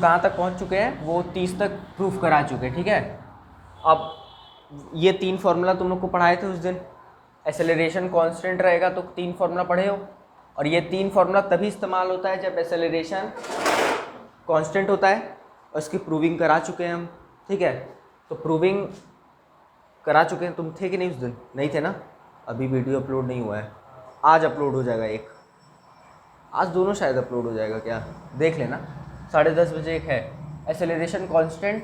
कहाँ तक पहुँच चुके हैं, वो 30 तक प्रूफ करा चुके हैं, ठीक है। अब ये 3 फार्मूला तुम लोग को पढ़ाए थे उस दिन, एक्सेलरेशन कांस्टेंट रहेगा तो 3 फार्मूला पढ़े हो, और ये 3 फार्मूला तभी इस्तेमाल होता है जब एक्सेलरेशन कांस्टेंट होता है, और इसकी प्रूविंग करा चुके हैं हम, ठीक है। तो प्रूविंग करा चुके हैं, तुम थे कि नहीं उस दिन? नहीं थे ना, अभी वीडियो अपलोड नहीं हुआ है, आज अपलोड हो जाएगा एक, आज दोनों शायद अपलोड हो जाएगा, क्या देख लेना, 10:30 बजे एक है एक्सेलरेशन कांस्टेंट,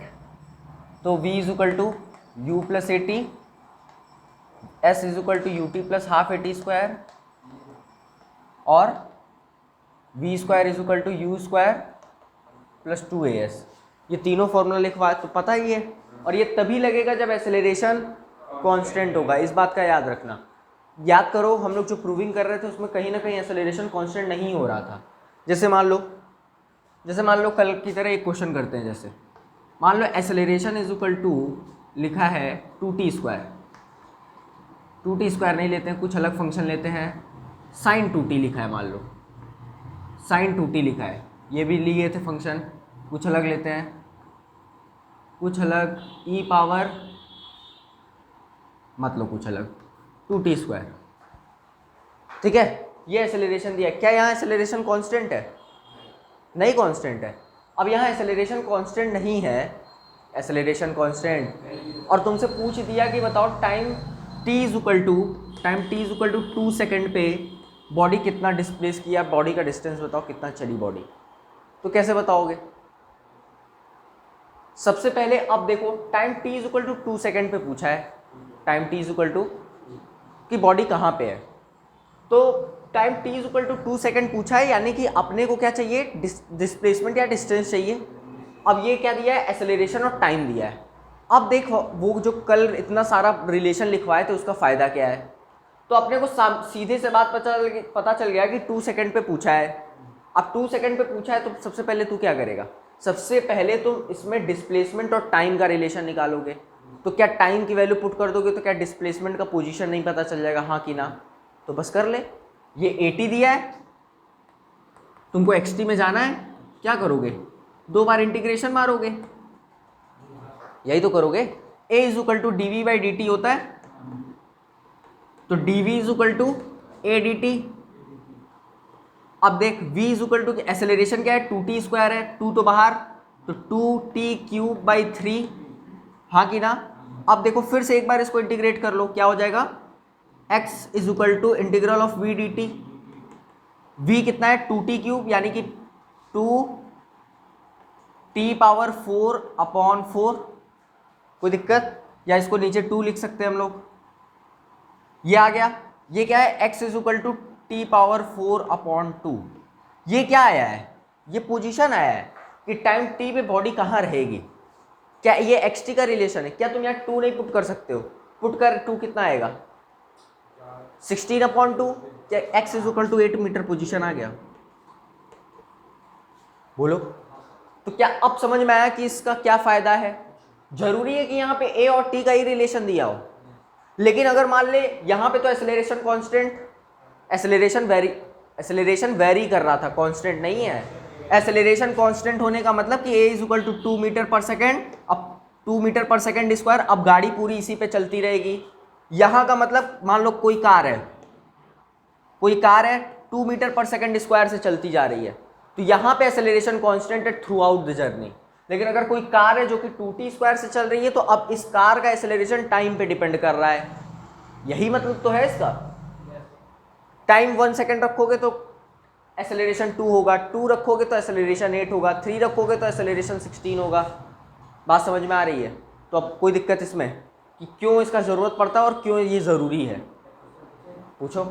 तो v is equal to u plus a t, s is equal to u t plus half a t square, और v square is equal to u square plus 2as। ये तीनों फॉर्मूला लिखवा तो पता ही है, और ये तभी लगेगा जब एक्सेलरेशन कांस्टेंट होगा, इस बात का याद रखना। याद करो हम लोग जो प्रूविंग कर रहे थे उसमें कहीं ना कहीं एक्सेलरेशन कांस्टेंट नहीं हो रहा था। जैसे मान लो कल की तरह एक क्वेश्चन करते हैं, जैसे मान लो एक्सेलरेशन इज इक्वल टू लिखा है 2t स्क्वायर, 2t स्क्वायर नहीं लेते हैं, कुछ अलग फंक्शन लेते हैं, साइन 2t लिखा है, मान लो साइन 2t लिखा है, ये भी लिए थे फंक्शन, कुछ अलग लेते हैं, कुछ अलग e पावर मतलब कुछ अलग 2t स्क्वायर, ठीक है। ये एक्सेलरेशन दिया, क्या यहाँ एक्सेलरेशन कांस्टेंट है? नहीं कांस्टेंट है। अब यहाँ एक्सेलरेशन कांस्टेंट नहीं है, एक्सेलरेशन कांस्टेंट, और तुमसे पूछ दिया कि बताओ time t is equal to 2 second पे बॉडी कितना डिस्प्लेस किया, बॉडी का डिस्टेंस बताओ कितना चली बॉडी, तो कैसे बताओगे? सबसे पहले अब देखो time t is equal to 2 second पे पूछा है, time t is equal to कि बॉडी कहाँ पे है, तो time t is equal to 2 second पूछा है, यानी कि अपने को क्या चाहिए, डिस्प्लेसमेंट या डिस्टेंस चाहिए। अब ये क्या दिया है, एक्सेलरेशन और टाइम दिया है। अब देख वो जो कल इतना सारा रिलेशन लिखवाए थे उसका फ़ायदा क्या है, तो अपने को सीधे से बात पता चल गया कि 2 सेकेंड पे पूछा है। अब 2 सेकेंड पे पूछा है तो सबसे पहले तू क्या करेगा, सबसे पहले तुम इसमें डिस्प्लेसमेंट और टाइम का रिलेशन निकालोगे। तो क्या टाइम की वैल्यू पुट कर दोगे तो क्या डिस्प्लेसमेंट का पोजीशन नहीं पता चल जाएगा, हाँ कि ना? तो बस कर ले, ये 80 दिया है, तुमको xt में जाना है, क्या करोगे, 2 बार इंटीग्रेशन मारोगे, यही तो करोगे। a is equal to d v by d t होता है, तो dv is equal to a d t. अब देख v is equal to acceleration क्या है, 2t स्क्वायर है, 2 तो बाहर, तो 2t क्यूब बाई 3, हाँ कि ना? अब देखो फिर से एक बार इसको इंटीग्रेट कर लो, क्या हो जाएगा, x is equal to integral of v dt, v कितना है 2t क्यूब यानी कि 2t पावर 4 अपॉन 4, कोई दिक्कत? या इसको नीचे 2 लिख सकते हैं हम लोग, ये आ गया। ये क्या है, x is equal to t power 4 upon 2, ये क्या आया है, ये पोजीशन आया है कि टाइम t पे बॉडी कहाँ रहेगी। क्या ये xt का रिलेशन है? क्या तुम यहाँ 2 नहीं पुट कर सकते हो? पुट कर 2 कितना आएगा, 16 अपॉन 2, क्या x is equal to 8 meter position आ गया? बोलो। तो क्या अब समझ में आया कि इसका क्या फायदा है? जरूरी है कि यहाँ पे a और t का ही रिलेशन दिया हो, लेकिन अगर मान ले यहाँ पे तो एक्सेलरेशन कांस्टेंट, एक्सेलरेशन वेरी कर रहा था, कांस्टेंट नहीं है। एक्सेलरेशन कांस्टेंट होने का मतलब कि a is equal to 2 metre पर सेकेंड, अब 2 मीटर पर सेकेंड स्क्वायर, अब गाड़ी पूरी इसी पे चलती रहेगी। यहाँ का मतलब मान लो कोई कार है 2 मीटर पर सेकेंड स्क्वायर से चलती जा रही है, तो यहाँ पे एक्सेलरेशन कांस्टेंट है थ्रू आउट द जर्नी। लेकिन अगर कोई कार है जो कि 2t स्क्वायर से चल रही है, तो अब इस कार का एक्सेलरेशन टाइम पे डिपेंड कर रहा है, यही मतलब तो है इसका। टाइम 1 सेकेंड रखोगे तो एक्सेलरेशन 2 होगा, 2 रखोगे तो एक्सेलरेशन 8 होगा, 3 रखोगे तो एक्सेलरेशन 16 होगा। बात समझ में आ रही है? तो अब कोई दिक्कत इसमें कि क्यों इसका ज़रूरत पड़ता है और क्यों ये ज़रूरी है, पूछो।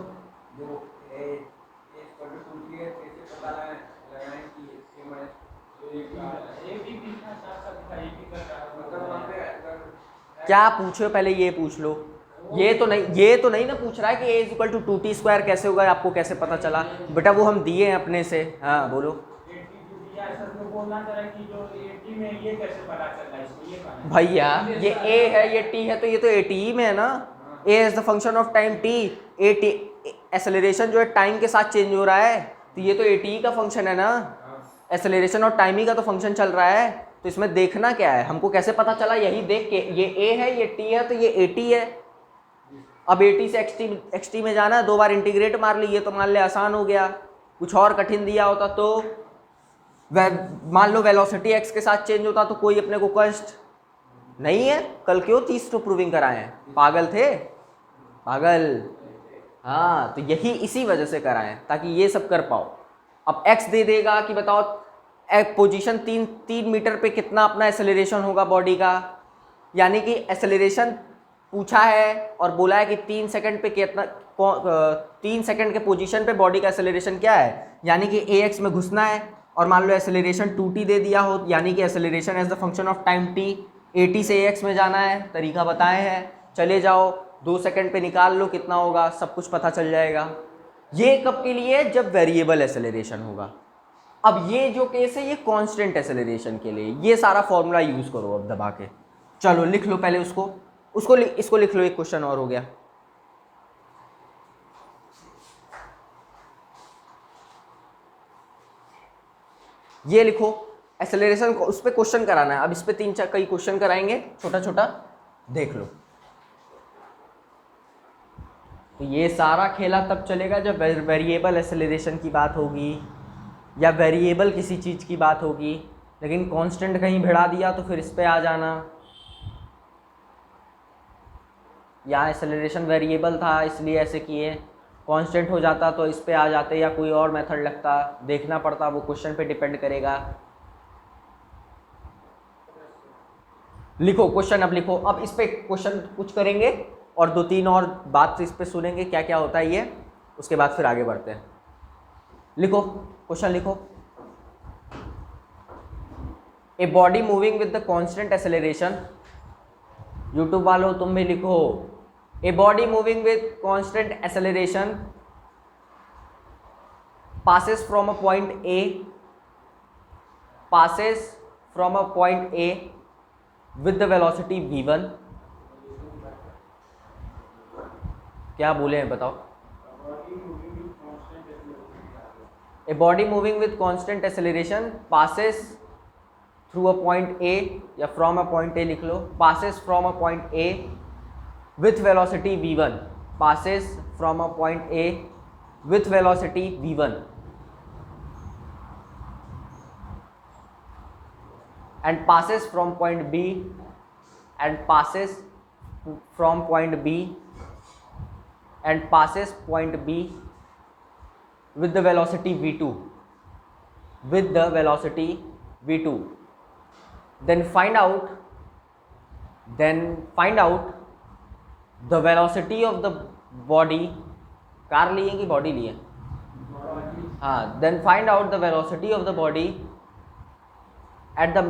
क्या पूछो पहले ये पूछ लो, ये तो नहीं ना पूछ रहा है कि a is equal to 2t square कैसे होगा, आपको कैसे पता चला बेटा, वो हम दिए हैं अपने से। हाँ बोलो भैया, ये a है ये t है, तो ये तो a t में है ना, a is the function of time t, a t acceleration जो है टाइम के साथ चेंज हो रहा है, तो ये तो a t का फंक्शन है ना। एक्सेलरेशन और टाइमिंग का तो फंक्शन चल रहा है, तो इसमें देखना क्या है, हमको कैसे पता चला, यही देख के ये a है ये t है तो ये at है। अब at से xt में जाना है, 2 बार इंटीग्रेट मार ली, ये तो मान ले आसान हो गया। कुछ और कठिन दिया होता तो मान लो वेलोसिटी x के साथ चेंज होता तो कोई अपने को कष्ट नहीं है। कल क्यों 30 तो प्रूविंग कराए हैं, पागल थे पागल। हाँ तो यही इसी वजह से कराए ताकि ये सब कर पाओ। अब x दे देगा कि बताओ पोजीशन 3 मीटर पे कितना अपना एक्सेलरेशन होगा बॉडी का, यानी कि एक्सेलरेशन पूछा है और बोला है कि 3 सेकंड पे कितना 3 सेकंड के पोजीशन पे बॉडी का एक्सेलरेशन क्या है, यानी कि ax में घुसना है। और मान लो एक्सेलरेशन 2t दे दिया हो, यानी कि acceleration as the function of time t, at से ax में जाना है, तरीका बताए हैं, चले जाओ 2 सेकंड पे निकाल लो कितना होगा, सब कुछ पता चल जाएगा। ये कब के लिए, जब वेरिएबल एक्सेलरेशन होगा। अब ये जो केस है ये कांस्टेंट एक्सेलरेशन के लिए, ये सारा फॉर्मूला यूज करो अब दबा के। चलो लिख लो पहले इसको लिख लो, एक क्वेश्चन और हो गया। ये लिखो एक्सेलरेशन को, उस पर क्वेश्चन कराना है। अब इस पे 3-4 कई क्वेश्चन कराएंगे छोटा छोटा, देख लो। तो ये सारा खेला तब चलेगा जब वेरिएबल एक्सेलरेशन की बात होगी या वेरिएबल किसी चीज़ की बात होगी। लेकिन कांस्टेंट कहीं भिड़ा दिया तो फिर इस पे आ जाना। यहाँ एक्सेलरेशन वेरिएबल था इसलिए ऐसे किए, कांस्टेंट हो जाता तो इस पे आ जाते या कोई और मेथड लगता, देखना पड़ता, वो क्वेश्चन पे डिपेंड करेगा। लिखो क्वेश्चन, अब लिखो। अब इस पे क्वेश्चन कुछ करेंगे और 2-3 और बात इस पे सुनेंगे क्या क्या होता है ये, उसके बाद फिर आगे बढ़ते हैं। लिखो क्वेश्चन लिखो। A body moving with the constant acceleration, YouTube वालों तुम भी लिखो। A body moving with constant acceleration passes from a point A with the velocity v1। क्या बोले हैं बताओ। A body moving with constant acceleration passes through a point A, या from a point A लिख लो, passes from a point A with velocity v1, passes from a point A with velocity v1 and passes from point B and passes from point B and passes point B with the velocity v2, with the velocity v2, then find out the velocity of the body, car लिए कि body लिए, हाँ, then find out the velocity of the body at the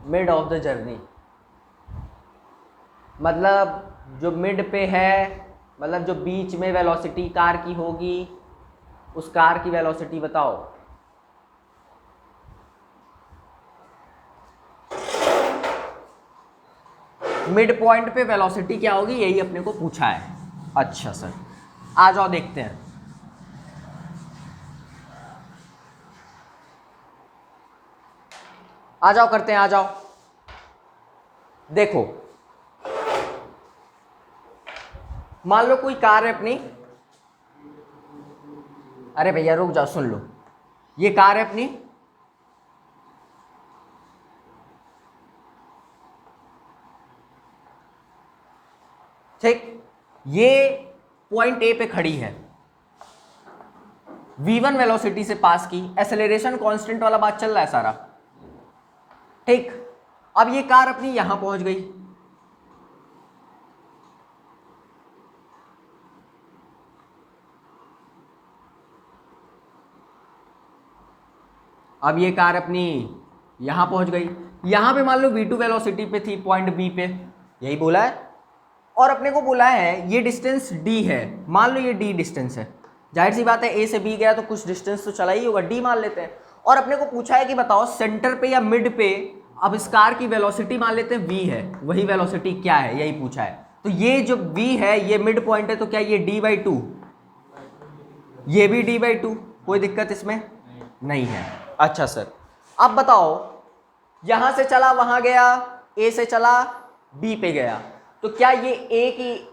mid of the journey। मतलब जो mid पे है, मतलब जो बीच में वेलोसिटी कार की होगी, उस कार की वेलोसिटी बताओ। मिड पॉइंट पे वेलोसिटी क्या होगी, यही अपने को पूछा है। अच्छा सर, आ जाओ देखते हैं। आ जाओ करते हैं, आ जाओ। देखो मान लो कोई कार है अपनी, अरे भैया रुक जाओ सुन लो, ये कार है अपनी, ठीक, ये पॉइंट ए पे खड़ी है, v1 वेलोसिटी से पास की, एक्सेलरेशन कांस्टेंट वाला बात चल रहा है सारा, ठीक। अब ये कार अपनी यहां पहुंच गई, अब ये कार अपनी यहां पहुंच गई, यहां पे मान लो v2 वेलोसिटी पे थी, पॉइंट बी पे, यही बोला है। और अपने को बोला है ये डिस्टेंस d है, मान लो ये d डिस्टेंस है, जाहिर सी बात है a से b गया तो कुछ डिस्टेंस तो चला ही होगा, d मान लेते हैं। और अपने को पूछा है कि बताओ सेंटर पे या मिड पे अब इस कार की वेलोसिटी मान लेते हैं v है, वही वेलोसिटी क्या है यही पूछा है। तो ये जो v है ये मिड पॉइंट है, तो क्या ये d/2, ये भी d/2, कोई दिक्कत इसमें नहीं है। अच्छा सर, अब बताओ यहां से चला वहां गया, a से चला b पे गया, तो क्या ये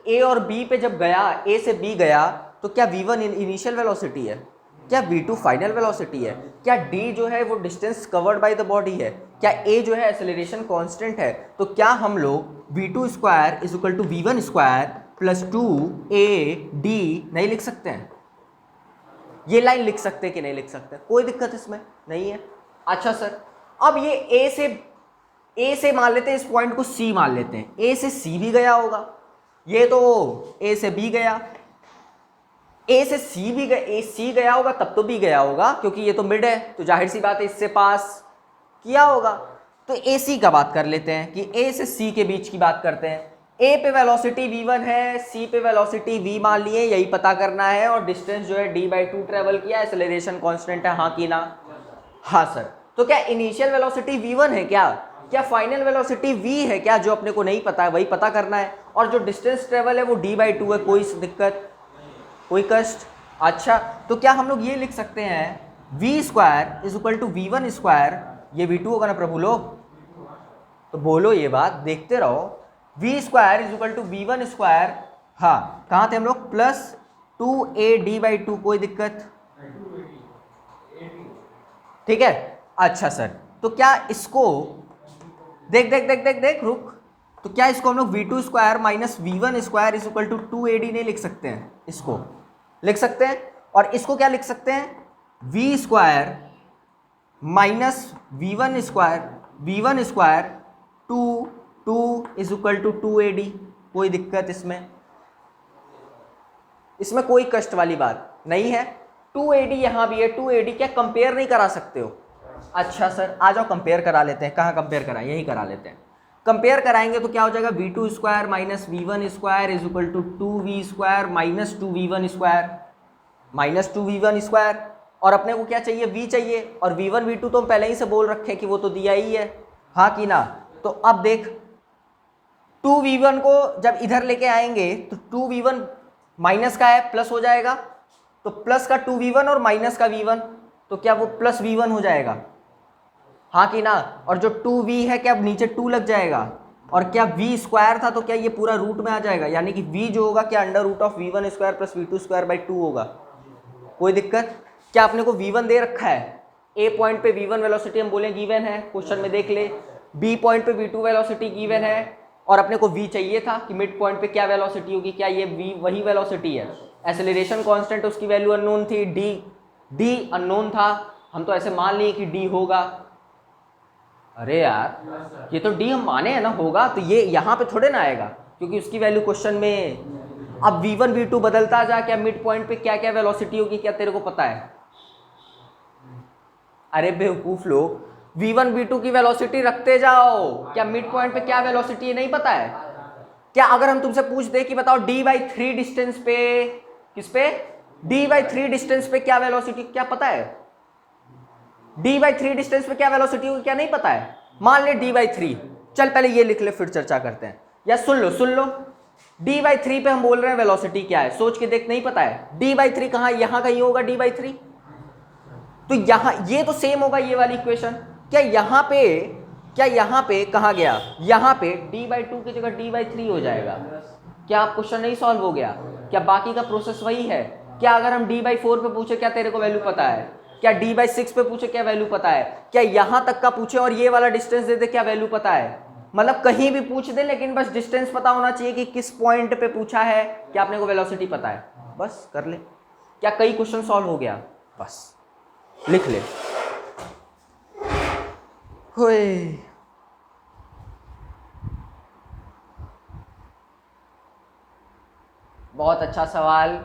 a और b पे जब गया, a से b गया, तो क्या v1 इनिशियल वेलोसिटी है, क्या v2 फाइनल वेलोसिटी है, क्या d जो है वो distance covered by the body है, क्या a जो है एक्सेलरेशन कांस्टेंट है, तो क्या हम लोग v2 square is equal to v1 square plus 2ad नहीं लिख सकते हैं? ये लाइन लिख सकते हैं कि नहीं लिख सकते? कोई दिक्कत इसमें नहीं है। अच्छा सर, अब ये a से मान लेते हैं, इस पॉइंट को c मान लेते हैं, a से c भी गया होगा, ये तो a से b गया, a से c भी गया, c गया होगा तब तो b गया होगा, क्योंकि ये तो मिड है, तो जाहिर सी बात है इससे पास किया होगा। तो ac का बात कर लेते हैं कि a से c के बीच की बात करते हैं। a पे वेलोसिटी v1 है, c पे वेलोसिटी v मान लिए, यही पता करना है, और डिस्टेंस जो है d/2 ट्रेवल किया, एक्सेलरेशन कांस्टेंट है, हाँ कि ना? हाँ सर। तो क्या इनिशियल वेलोसिटी v1 है क्या फाइनल वेलोसिटी v है क्या? जो अपने को नहीं पता है वही पता करना है, और जो डिस्टेंस ट्रेवल है वो d/2 है, कोई दिक्कत कोई कष्ट? अच्छा, तो क्या हम लोग ये लिख सकते हैं v square is equal to v1 square, ये v2 होगा ना प्रभु लोग? तो बोलो ये बात, देखते रहो, v square is equal to v1 square, हाँ कहाँ थे हम लोग, प्लस 2ad/2, कोई दिक्कत? ठीक है। अच्छा सर, तो क्या इसको देख रुक, तो क्या इसको हम लोग v2 square minus v1 square is equal to 2ad नहीं लिख सकते हैं? इसको लिख सकते हैं, और इसको क्या लिख सकते हैं, v square minus v1 square 2 is equal to 2ad, कोई दिक्कत इसमें कोई कष्ट वाली बात नहीं है। 2ad यहाँ भी है, 2ad क्या कंपेयर नहीं करा सकते हो? अच्छा सर, आ जाओ कंपेयर करा लेते हैं। कहाँ कंपेयर कराएं, यही करा लेते हैं। कंपेयर कराएंगे तो क्या हो जाएगा, v2 square minus v1 square is equal to 2v square minus 2v1 square, और अपने को क्या चाहिए, v चाहिए, और v1 v2 तो हम पहले ही से बोल रखे कि वो तो दिया ही है, हाँ कि ना? तो अब देख 2v1 को जब इधर लेके आएंगे तो 2v1 माइनस का है, प्लस हो जाएगा, तो प्लस का 2v1 और माइनस का v1, तो क्या वो प्लस v1 हो जाएगा, हाँ कि ना? और जो 2v है क्या नीचे 2 लग जाएगा, और क्या v स्क्वायर था तो क्या ये पूरा रूट में आ जाएगा, यानी कि v जो होगा क्या under root of v1 square plus v2 square by 2 होगा, कोई दिक्कत? क्या अपने को v1 दे रखा है, a पॉइंट पे v1 वेलोसिटी हम बोले गिवन है, क्वेश्चन में देख ले, b पॉइंट पे v2 वेलोसिटी गिवन है, और अपने को v चाहिए था कि मिड पॉइंट पे क्या वेलोसिटी होगी, क्या ये v वही वेलोसिटी है, एक्सेलरेशन कांस्टेंट उसकी वैल्यू अननोन थी, d अननोन था, हम तो ऐसे मान लिए कि d होगा। अरे यार ये तो d हम माने हैं ना होगा, तो ये यहाँ पे थोड़े ना आएगा क्योंकि उसकी वैल्यू क्वेश्चन में। अब v1 v2 बदलता जा, क्या मिड पॉइंट पे क्या क्या वेलोसिटी होगी क्या तेरे को पता है? अरे बेवकूफ लोग, v1 v2 की वेलोसिटी रखते जाओ, क्या मिड पॉइंट पे क्या वेलोसिटी है नहीं पता है क्या? अगर हम तुमसे पूछ दे कि बताओ d/3 डिस्टेंस पे, किस पे, d/3 डिस्टेंस पे क्या वेलोसिटी, क्या पता है? d/3 डिस्टेंस पे क्या वेलोसिटी होगी क्या नहीं पता है? मान ले d/3, चल पहले ये लिख ले फिर चर्चा करते हैं, या सुन लो, d/3 पे हम बोल रहे हैं वेलोसिटी क्या है, सोच के देख, नहीं पता है d/3 कहाँ, यहाँ कहीं होगा d/3, तो यहाँ ये तो सेम होगा ये वाली इक्वेशन, क्या यहाँ पे कहाँ गया, यहाँ पे d/2 की जगह d/3 हो जाएगा। क्या आप क्वेश्चन नहीं सॉल्व हो गया? क्या बाकी का प्रोसेस वही है? क्या अगर हम d/4 पे पूछे क्या तेरे को वैल्यू पता है? क्या d/6 पे पूछे क्या वैल्यू पता है? क्या यहाँ तक का पूछे और ये वाला डिस्टेंस दे दे क्या वैल्यू पता है? मतलब कहीं भी पूछ दे, लेकिन बस डिस्टेंस पता होना चाहिए कि किस पॉइंट पे पूछा है, क्या आपने को वेलोसिटी पता है, बस कर ले। क्या कई क्वेश्चन सॉल्व हो गया? बस लिख ले। होए बहुत अच्छा सवाल,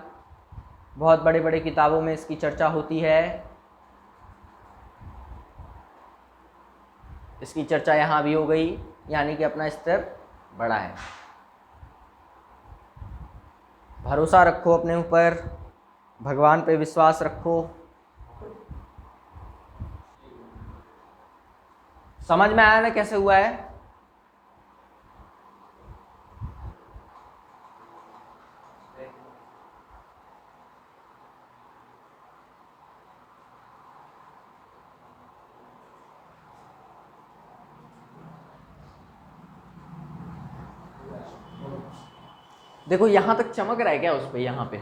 बहुत बड़े बड़े किताबों में इसकी चर्चा होती है, इसकी चर्चा यहाँ भी हो गई, यानी कि अपना स्तर बड़ा है। भरोसा रखो अपने ऊपर, भगवान पे विश्वास रखो। समझ में आया ना कैसे हुआ है? देखो यहां तक चमक रहा है क्या उस पे? यहाँ पे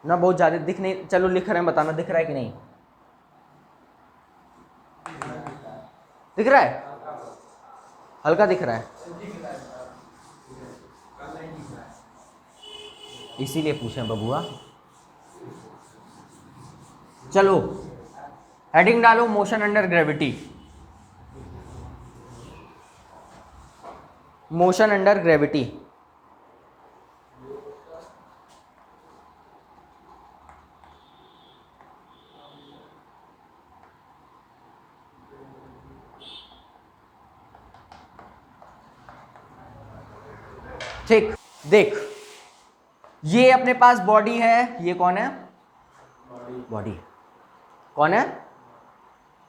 ना बहुत ज्यादा दिख नहीं, चलो लिख रहे हैं, बताना दिख रहा है कि नहीं? दिख रहा है? हल्का दिख रहा है, इसीलिए पूछे बबुआ। चलो हेडिंग डालो, motion under gravity. Motion under gravity. ठीक, देख ये अपने पास बॉडी है, ये कौन है? बॉडी। कौन है?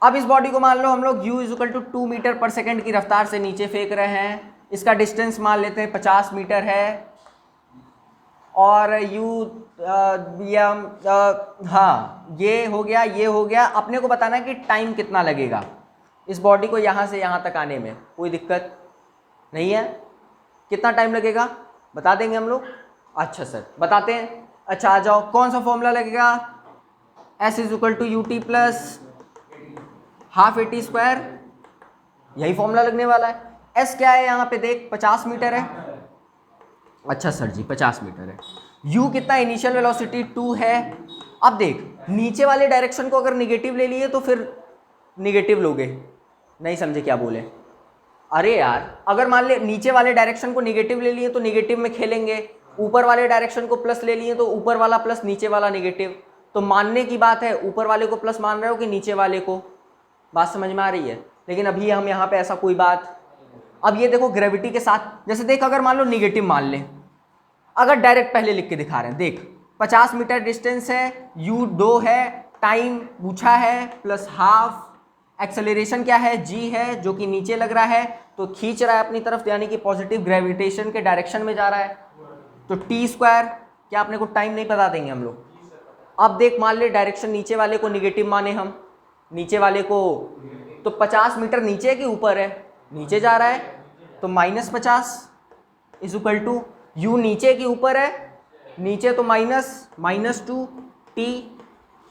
अब इस बॉडी को मान लो हम लोग u इक्वल टू 2 मीटर पर सेकेंड की रफ्तार से नीचे फेंक रहे हैं। इसका डिस्टेंस मान लेते हैं 50 मीटर है, और हाँ ये हो गया, ये हो गया। अपने को बताना है कि टाइम कितना लगेगा इस बॉडी को यहाँ से यहाँ तक आने में। कोई दिक्कत नहीं है? कितना टाइम लगेगा बता देंगे हम लोग। अच्छा सर बताते हैं। अच्छा आ जाओ, कौन सा फॉर्मूला लगेगा? s is equal to u t plus half a t square, यही फॉर्मूला लगने वाला है। s क्या है यहाँ पे देख, 50 मीटर है। अच्छा सर जी 50 मीटर है। u कितना? इनिशियल वेलोसिटी 2 है। अब देख नीचे वाले डायरेक्शन को अगर निगेटिव ले लिए तो फिर निगेटिव लोगे, नहीं समझे क्या बोले? अरे यार अगर मान ले नीचे वाले डायरेक्शन को निगेटिव ले लिए तो निगेटिव में खेलेंगे, ऊपर वाले डायरेक्शन को प्लस ले लिए तो ऊपर वाला प्लस, नीचे वाला निगेटिव। तो मानने की बात है ऊपर वाले को प्लस मान रहे हो कि नीचे वाले को? बात समझ में आ रही है? लेकिन अभी हम यहाँ पे ऐसा कोई बात। अब ये देखो ग्रेविटी के साथ, जैसे देख अगर मान लो निगेटिव मान ले, अगर डायरेक्ट पहले लिख के दिखा रहे हैं, देख 50 मीटर डिस्टेंस है, u 2 है, टाइम पूछा है, प्लस हाफ, एक्सेलरेशन क्या है? g है जो कि नीचे लग रहा है, तो खींच रहा है अपनी तरफ, यानी कि पॉजिटिव ग्रेविटेशन के डायरेक्शन में जा रहा है। तो टी स्क्वायर क्या, अपने को टाइम नहीं बता देंगे हम लोग। अब देख मान ले डायरेक्शन नीचे वाले को निगेटिव माने हम, नीचे वाले को, तो 50 मीटर नीचे के ऊपर है, नीचे जा रहा है, तो -50 इज इक्वल टू यू नीचे के ऊपर है, नीचे तो -2 टी।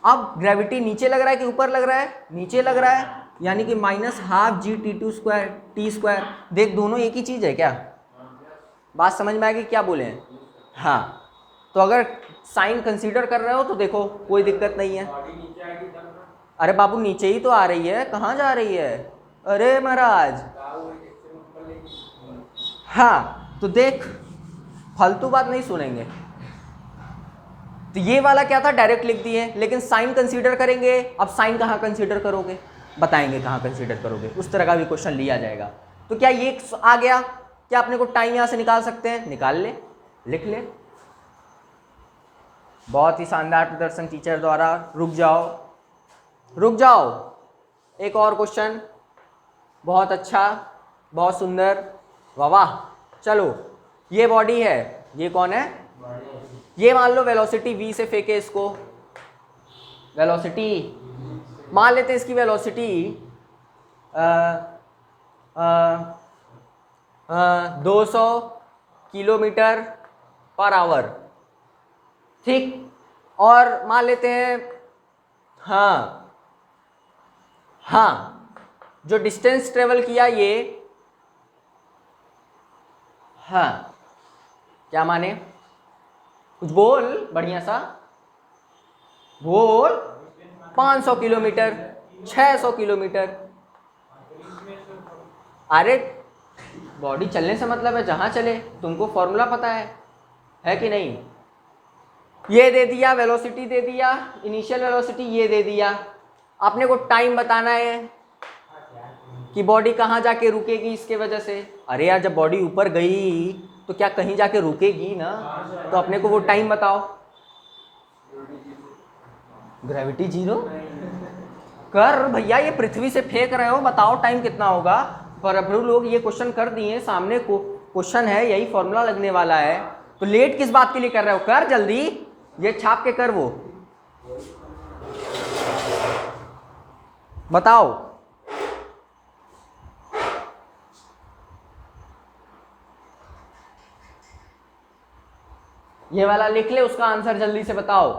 अब ग्रेविटी नीचे लग रहा है कि ऊपर लग रहा है? नीचे लग रहा है, यानी कि -12 g t2 square T square. देख दोनों एक ही चीज़ है क्या? बात समझ में आएगी क्या बोले हैं? हाँ, तो अगर साइन कंसीडर कर रहे हो तो देखो कोई दिक्कत नहीं है। अरे बाबू नीचे ही तो आ रही है, कहाँ जा रही है? अरे महाराज हाँ, तो देख फालतू बात नहीं सुनेंगे। तो ये वाला क्या था, डायरेक्ट लिख दिए, लेकिन साइन कंसीडर करेंगे। अब साइन कहाँ कंसीडर करोगे, बताएंगे कहाँ कंसीडर करोगे, उस तरह का भी क्वेश्चन लिया जाएगा। तो क्या ये आ गया? क्या अपने को टाइम यहाँ से निकाल सकते हैं? निकाल ले, लिख ले। बहुत ही शानदार प्रदर्शन टीचर द्वारा। रुक जाओ, रुक जाओ, एक और क्वेश्चन। बहुत अच्छा, बहुत सुंदर, वाह वाह। चलो ये बॉडी है, ये कौन है? ये मान लो वेलोसिटी v से फेंके इसको, वेलोसिटी मान लेते हैं इसकी वेलोसिटी 200 किलोमीटर पर आवर, ठीक। और मान लेते हैं हाँ जो डिस्टेंस ट्रेवल किया ये, हाँ क्या माने, कुछ बोल बढ़िया सा बोल। 500 किलोमीटर, 600 किलोमीटर। अरे बॉडी चलने से मतलब है जहाँ चले, तुमको फॉर्मूला पता है कि नहीं? ये दे दिया, वेलोसिटी दे दिया, इनिशियल वेलोसिटी ये दे दिया। आपने को टाइम बताना है कि बॉडी कहाँ जाके रुकेगी इसके वजह से। अरे यार जब बॉडी ऊपर गई तो क्या कहीं जाके रुकेगी ना, तो अपने को वो टाइम बताओ। ग्रेविटी 0, कर भैया, ये पृथ्वी से फेंक रहे हो, बताओ टाइम कितना होगा। प्रभु लोग ये क्वेश्चन कर दिए, सामने को क्वेश्चन है, यही फॉर्मूला लगने वाला है, तो लेट किस बात के लिए कर रहे हो? कर जल्दी, ये छाप के कर, वो बताओ। ये वाला लिख ले, उसका आंसर जल्दी से बताओ।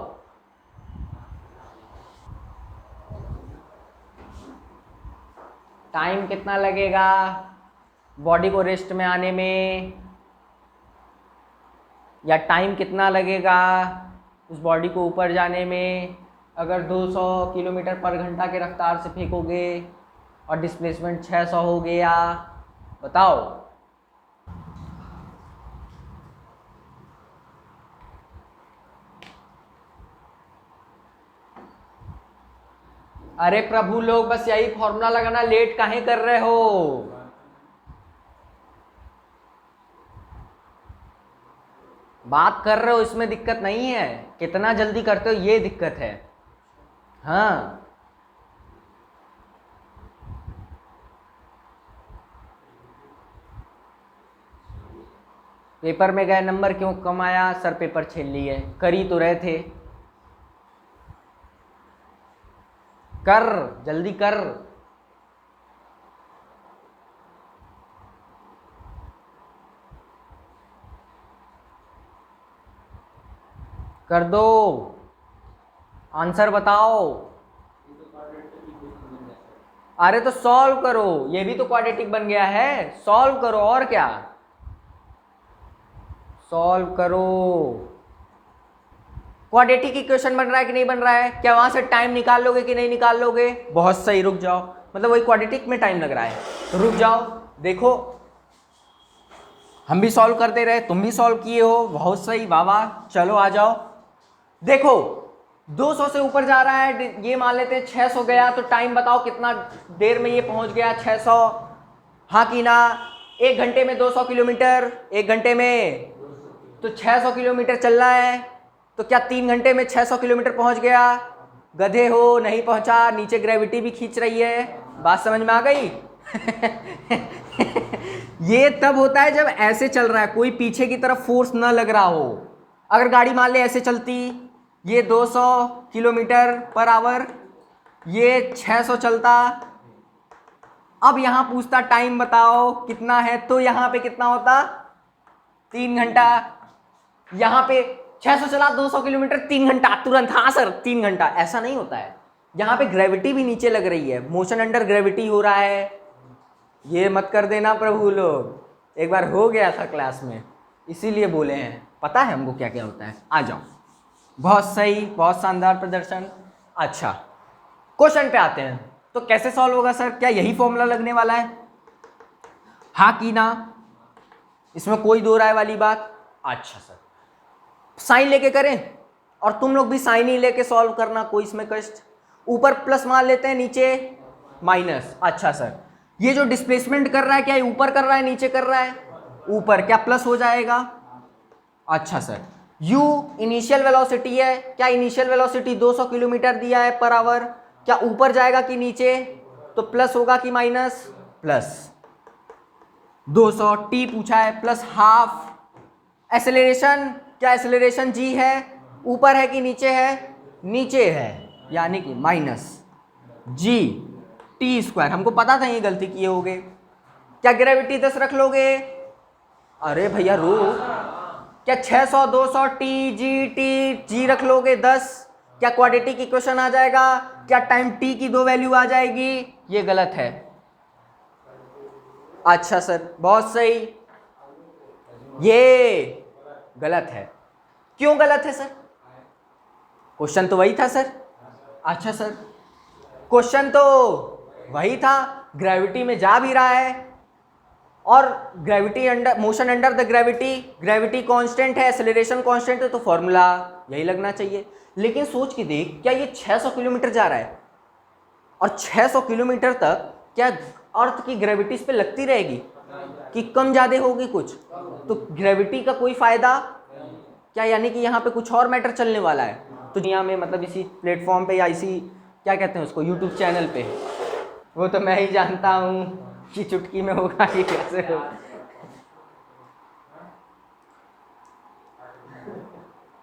टाइम कितना लगेगा बॉडी को रेस्ट में आने में, या टाइम कितना लगेगा उस बॉडी को ऊपर जाने में अगर 200 किलोमीटर पर घंटा के रफ्तार से फेंकोगे और डिस्प्लेसमेंट 600 हो गया? बताओ। अरे प्रभु लोग, बस यही फॉर्मूला लगाना, लेट काहे कर रहे हो? बात कर रहे हो, इसमें दिक्कत नहीं है, कितना जल्दी करते हो ये दिक्कत है। हाँ, पेपर में गए, नंबर क्यों कम आया? सर पेपर छीन लिए। कर ही तो रहे थे, कर जल्दी कर। कर दो, आंसर बताओ। अरे तो सॉल्व करो, ये भी तो क्वाड्रेटिक बन गया है, सॉल्व करो, और क्या, सॉल्व करो। क्वाड्रेटिक इक्वेशन बन रहा है कि नहीं बन रहा है? क्या वहां से टाइम निकाल लोगे कि नहीं निकाल लोगे? बहुत सही, रुक जाओ, मतलब वही क्वाड्रेटिक में टाइम लग रहा है, तो रुक जाओ, देखो हम भी सॉल्व करते रहे, तुम भी सॉल्व किए हो, बहुत सही, वाह वाह। चलो आ जाओ, देखो 200 से ऊपर जा रहा है, ये मान लेते हैं 600 गया, तो टाइम बताओ कितना देर में ये पहुंच गया 600? हाँ कि ना? 1 घंटे में 200 किलोमीटर, 1 घंटे में तो 600 किलोमीटर चल रहा है, तो क्या 3 घंटे में 600 किलोमीटर पहुंच गया? गधे हो, नहीं पहुंचा, नीचे ग्रेविटी भी खींच रही है। बात समझ में आ गई? ये तब होता है जब ऐसे चल रहा है, कोई पीछे की तरफ फोर्स न लग रहा हो। अगर गाड़ी मान ले ऐसे चलती, ये 200 किलोमीटर पर आवर, ये 600 चलता, अब यहां पूछता टाइम बताओ कितना है, तो यहां पे कितना होता? 3 घंटा। यहां पे 600 चला, 200 किलोमीटर, 3 घंटा तुरंत। हाँ सर 3 घंटा, ऐसा नहीं होता है, यहाँ पे ग्रेविटी भी नीचे लग रही है, मोशन अंडर ग्रेविटी हो रहा है। ये मत कर देना प्रभु लोग, एक बार हो गया था क्लास में, इसीलिए बोले हैं, पता है हमको क्या क्या होता है। आ जाओ, बहुत सही, बहुत शानदार प्रदर्शन। अच्छा, क्वेश्चन पे आते हैं, तो कैसे सॉल्व होगा सर? क्या यही फॉर्मूला लगने वाला है? हाँ कि ना? इसमें कोई दो राय वाली बात? अच्छा सर, साइन लेके करें, और तुम लोग भी साइन ही लेके सॉल्व करना, कोई इसमें कष्ट। ऊपर प्लस मान लेते हैं, नीचे माइनस। अच्छा सर, ये जो डिस्प्लेसमेंट कर रहा है, क्या ये ऊपर कर रहा है नीचे कर रहा है? ऊपर, क्या प्लस हो जाएगा? अच्छा सर, u इनिशियल वेलोसिटी है, क्या इनिशियल वेलोसिटी 200 किलोमीटर दिया है पर आवर, क्या ऊपर जाएगा कि नीचे? तो प्लस होगा कि माइनस? प्लस। 200 t पूछा है, प्लस हाफ। एक्सेलरेशन, क्या एक्सेलरेशन g है, ऊपर है कि नीचे है? नीचे है, यानी कि माइनस g t स्क्वायर। हमको पता था ये गलती किए होगे। क्या ग्रेविटी 10 रख लोगे? अरे भैया रो, क्या 600 200 g रख लोगे 10? क्या क्वाड्रेटिक इक्वेशन आ जाएगा? क्या टाइम t की 2 वैल्यू आ जाएगी? ये गलत है। अच्छा सर, बहुत सही, ये गलत है। क्यों गलत है सर? क्वेश्चन तो वही था सर। अच्छा सर, क्वेश्चन तो वही था, ग्रेविटी में जा भी रहा है, और gravity under, motion under the gravity, gravity constant है, एक्सेलरेशन कांस्टेंट है, तो फॉर्मूला यही लगना चाहिए। लेकिन सोच के देख, क्या ये 600 किलोमीटर जा रहा है, और 600 किलोमीटर तक क्या अर्थ की ग्रेविटी इस पे लगती रहेगी कि कम ज़्यादा होगी कुछ? तो ग्रेविटी का कोई फायदा क्या? यानी कि यहाँ पे कुछ और मैटर चलने वाला है। तो दुनिया में, मतलब इसी प्लेटफॉर्म पे या इसी क्या कहते हैं उसको यूट्यूब चैनल पे, वो तो मैं ही जानता हूँ कि चुटकी में होगा कि कैसे होगा।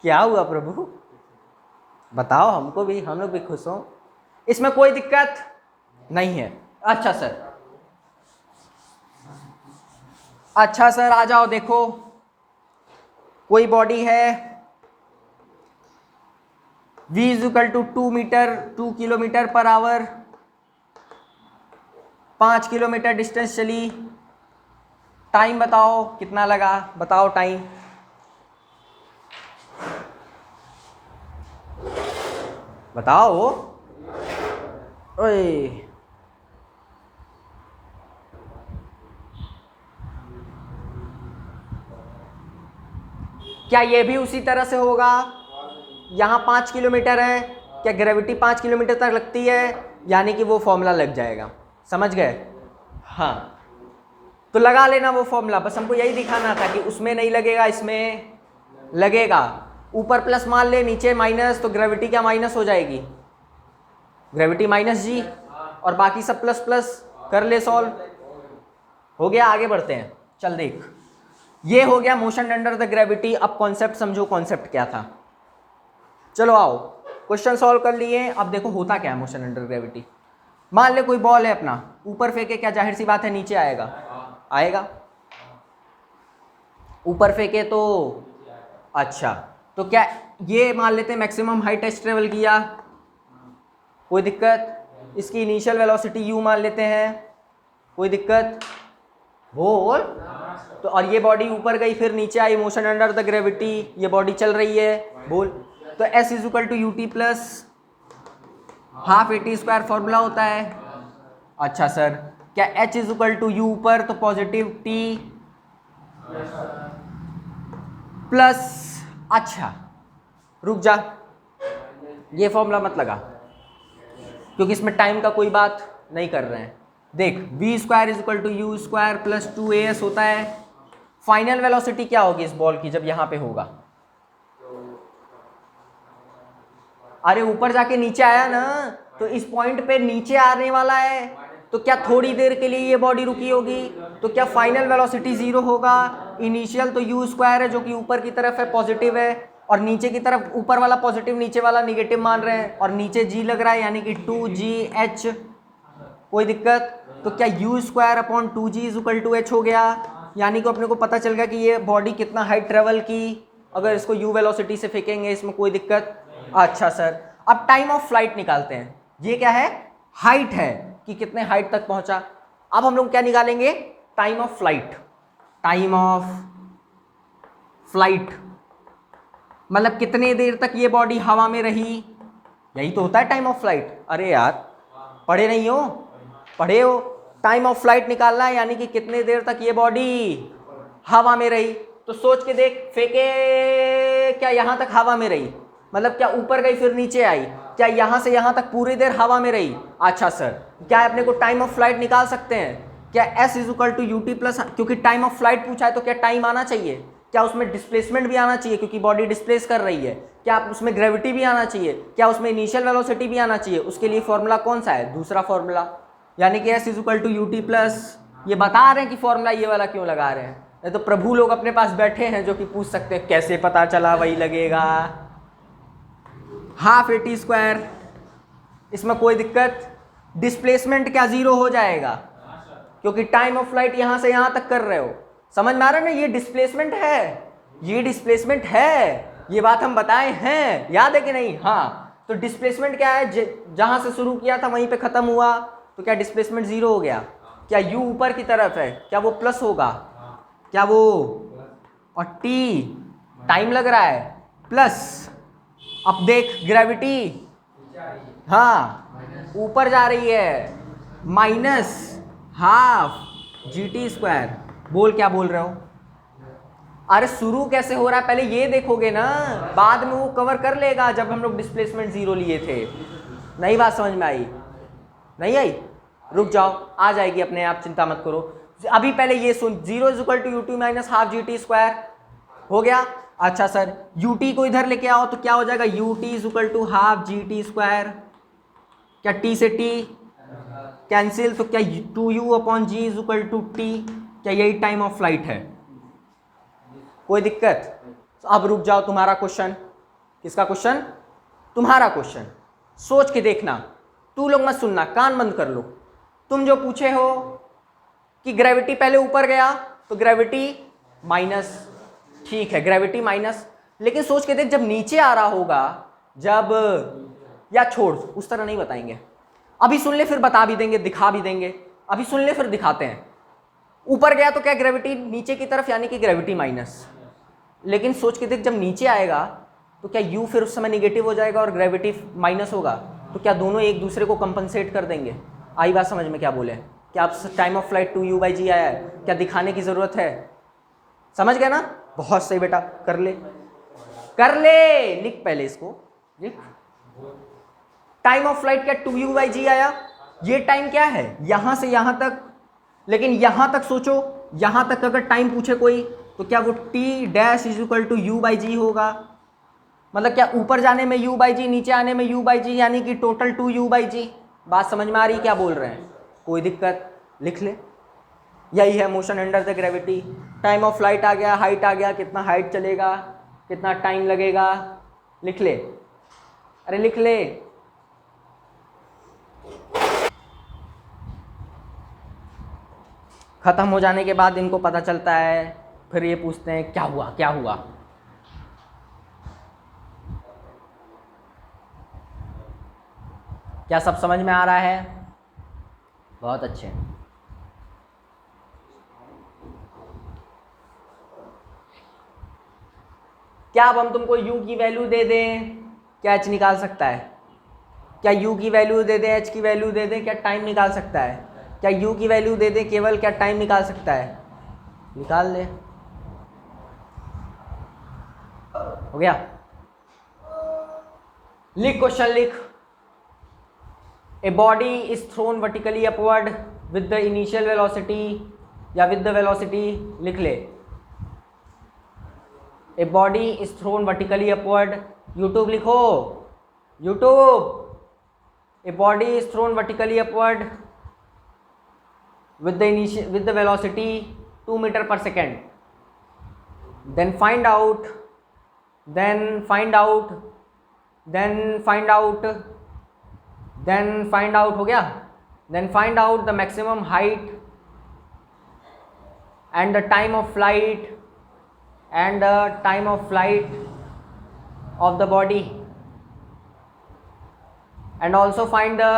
क्या हुआ प्रभु, बताओ हमको भी, हम लोग भी खुश हों, इसमें कोई दिक्कत नहीं है। अच्छा सर, अच्छा सर आ जाओ, देखो कोई बॉडी है v is equal to 2 kilometre पर आवर, 5 किलोमीटर डिस्टेंस चली, टाइम बताओ कितना लगा, बताओ टाइम। बताओ ओए, क्या ये भी उसी तरह से होगा? यहाँ 5 किलोमीटर है, क्या ग्रेविटी 5 किलोमीटर तक लगती है, यानी कि वो फॉर्मूला लग जाएगा, समझ गए? हाँ तो लगा लेना वो फॉर्मूला, बस हमको यही दिखाना था कि उसमें नहीं लगेगा, इसमें लगेगा। ऊपर प्लस मान ले, नीचे माइनस, तो ग्रेविटी क्या माइनस हो जाएगी, ग्रेविटी माइनस जी, और बाकी सब प्लस प्लस, कर ले सॉल्व, हो गया। आगे बढ़ते हैं, चल देख, ये हो गया मोशन अंडर द ग्रेविटी। अब कॉन्सेप्ट समझो, कॉन्सेप्ट क्या था। चलो आओ क्वेश्चन सॉल्व कर लिए। अब देखो होता क्या है मोशन अंडर ग्रेविटी। मान ले कोई बॉल है अपना, ऊपर फेंके, क्या जाहिर सी बात है नीचे आएगा, आएगा। ऊपर फेंके तो अच्छा, तो क्या ये मान लेते हैं मैक्सिमम हाइट टेस्ट ट्रेवल किया, कोई दिक्कत। इसकी इनिशियल वेलोसिटी u मान लेते हैं, कोई दिक्कत, बोल। तो और ये बॉडी ऊपर गई फिर नीचे आई, मोशन अंडर द ग्रेविटी, ये बॉडी चल रही है, बोल। तो s is equal to u t plus half a t square formula होता है। अच्छा सर, क्या h is equal to u ऊपर, तो पॉजिटिव t प्लस, अच्छा रुक जा, ये फॉर्मूला मत लगा क्योंकि इसमें टाइम का कोई बात नहीं कर रहे हैं। देख v square is equal to u square plus 2as होता है। फाइनल वेलोसिटी क्या होगी इस बॉल की जब यहां पे होगा, अरे ऊपर जाके नीचे आया ना, तो इस पॉइंट पे नीचे आने वाला है, तो क्या थोड़ी देर के लिए ये बॉडी रुकी होगी, तो क्या फाइनल वेलोसिटी 0 होगा। इनिशियल तो यू स्क्वायर है जो कि ऊपर की तरफ है, पॉजिटिव है, और नीचे की तरफ ऊपर वाला पॉजिटिव, नीचे वाला निगेटिव मान रहे हैं, और नीचे जी लग रहा है यानी कि 2gh, कोई दिक्कत। तो क्या u square upon 2g is equal to h हो गया, यानी कि अपने को पता चल गया कि ये बॉडी कितना हाइट ट्रेवल की, अगर इसको u वेलोसिटी से फेंकेंगे, इसमें कोई दिक्कत। अच्छा सर, अब टाइम ऑफ फ्लाइट निकालते हैं। ये क्या है, हाइट है कि कितने हाइट तक पहुंचा। अब हम लोग क्या निकालेंगे, time of flight. Time of flight मतलब कितने देर तक ये बॉडी हवा में रही, यही तो होता है टाइम ऑफ फ्लाइट। अरे यार पढ़े नहीं हो, पढ़े हो, टाइम ऑफ फ्लाइट निकालना है, यानी कि कितने देर तक ये बॉडी हवा में रही। तो सोच के देख, फेंके, क्या यहाँ तक हवा में रही, मतलब क्या ऊपर गई फिर नीचे आई, क्या यहाँ से यहाँ तक पूरी देर हवा में रही। अच्छा सर, क्या अपने को टाइम ऑफ फ्लाइट निकाल सकते हैं, क्या s is equal to u t plus, क्योंकि टाइम ऑफ फ्लाइट पूछा है तो क्या टाइम आना चाहिए, क्या उसमें डिस्प्लेसमेंट भी आना चाहिए क्योंकि बॉडी डिस्प्लेस कर रही है, क्या उसमें ग्रेविटी भी आना चाहिए, क्या उसमें इनिशियल वेलोसिटी भी आना चाहिए। उसके लिए फॉर्मूला कौन सा है, दूसरा फॉर्मूला, यानी कि s is equal to u t plus. ये बता रहे हैं कि फॉर्मूला ये वाला क्यों लगा रहे हैं, नहीं तो प्रभु लोग अपने पास बैठे हैं जो कि पूछ सकते हैं कैसे पता चला, वही लगेगा हाफ ए टी स्क्वायर, इसमें कोई दिक्कत। डिस्प्लेसमेंट क्या 0 हो जाएगा क्योंकि टाइम ऑफ फ्लाइट यहां से यहां तक कर रहे हो, समझ में आ रहा है ना, ये डिस्प्लेसमेंट है, ये डिस्प्लेसमेंट है, ये बात हम बताए हैं, याद है कि नहीं। हाँ तो डिस्प्लेसमेंट क्या है, जहां से शुरू किया था वहीं पे खत्म हुआ, तो क्या डिस्प्लेसमेंट 0 हो गया। क्या u ऊपर की तरफ है, क्या वो प्लस होगा, क्या वो, और t टाइम लग रहा है प्लस। अब देख ग्रेविटी, हाँ ऊपर जा रही है, minus half g t square. बोल क्या बोल रहे हो, अरे शुरू कैसे हो रहा है पहले ये देखोगे ना, बाद में वो कवर कर लेगा जब हम लोग डिस्प्लेसमेंट 0 लिए थे। नई बात समझ में आई, नहीं आई, रुक जाओ, आ जाएगी अपने आप, चिंता मत करो। अभी पहले ये सुन, 0 is equal to u t minus half g t square हो गया। अच्छा सर, ut को इधर लेके आओ तो क्या हो जाएगा, ut is equal to half g t square, क्या टी से टी कैंसिल, तो क्या 2u/g is equal to T, क्या यही टाइम ऑफ फ्लाइट है? कोई दिक्कत? तो अब रुक जाओ, तुम्हारा क्वेश्चन। किसका क्वेश्चन? तुम्हारा क्वेश्चन। सोच के देखना, तू लोग मत सुनना, कान बंद कर लो। तुम जो पूछे हो कि ग्रेविटी पहले ऊपर गया तो ग्रेविटी माइनस, ठीक है ग्रेविटी माइनस, लेकिन सोच के देख जब नीचे आ रहा होगा, जब, या छोड़ उस तरह नहीं बताएंगे, अभी सुन ले फिर बता भी देंगे, दिखा भी देंगे। अभी सुन ले फिर दिखाते हैं। ऊपर गया तो क्या ग्रेविटी नीचे की तरफ, यानी कि ग्रेविटी माइनस, लेकिन सोच के देख जब नीचे आएगा तो क्या u फिर उस समय निगेटिव हो जाएगा और ग्रेविटी माइनस होगा, तो क्या दोनों एक दूसरे को कंपनसेट कर देंगे? आई बात समझ में? क्या बोले? क्या आप टाइम ऑफ फ्लाइट 2u/g आया है, क्या दिखाने की जरूरत है? समझ गए ना? बहुत सही बेटा, कर ले कर ले, लिख पहले इसको, लिख। टाइम ऑफ फ्लाइट क्या 2u/g आया? ये टाइम क्या है? यहां से यहां तक, लेकिन यहां तक सोचो, यहां तक अगर टाइम पूछे कोई तो क्या वो t' is equal to u/g होगा? मतलब क्या ऊपर जाने में u/g, नीचे आने में u/g, यानी कि टोटल 2u/g। बात समझ में आ रही? क्या बोल रहे हैं? कोई दिक्कत? लिख ले, यही है motion under the gravity. Time of flight आ गया, हाइट आ गया, कितना हाइट चलेगा, कितना टाइम लगेगा, लिख ले, अरे लिख ले। खत्म हो जाने के बाद इनको पता चलता है, फिर ये पूछते हैं क्या हुआ क्या हुआ। क्या सब समझ में आ रहा है? बहुत अच्छे। क्या अब हम तुमको u की वैल्यू दे दें, क्या h निकाल सकता है? क्या u की वैल्यू दे दें, h की वैल्यू दे दें, क्या टाइम निकाल सकता है? क्या u की वैल्यू दे दें केवल, क्या टाइम निकाल सकता है? निकाल ले। हो गया? लिख क्वेश्चन, लिख। A body is thrown vertically upward with the initial velocity, या विद द वेलोसिटी, लिख ले। A body is thrown vertically upward, YouTube लिखो, YouTube. A body is thrown vertically upward with the velocity 2 meter per second, then find out हो गया, then find out the maximum height and the time of flight of the body, and also find the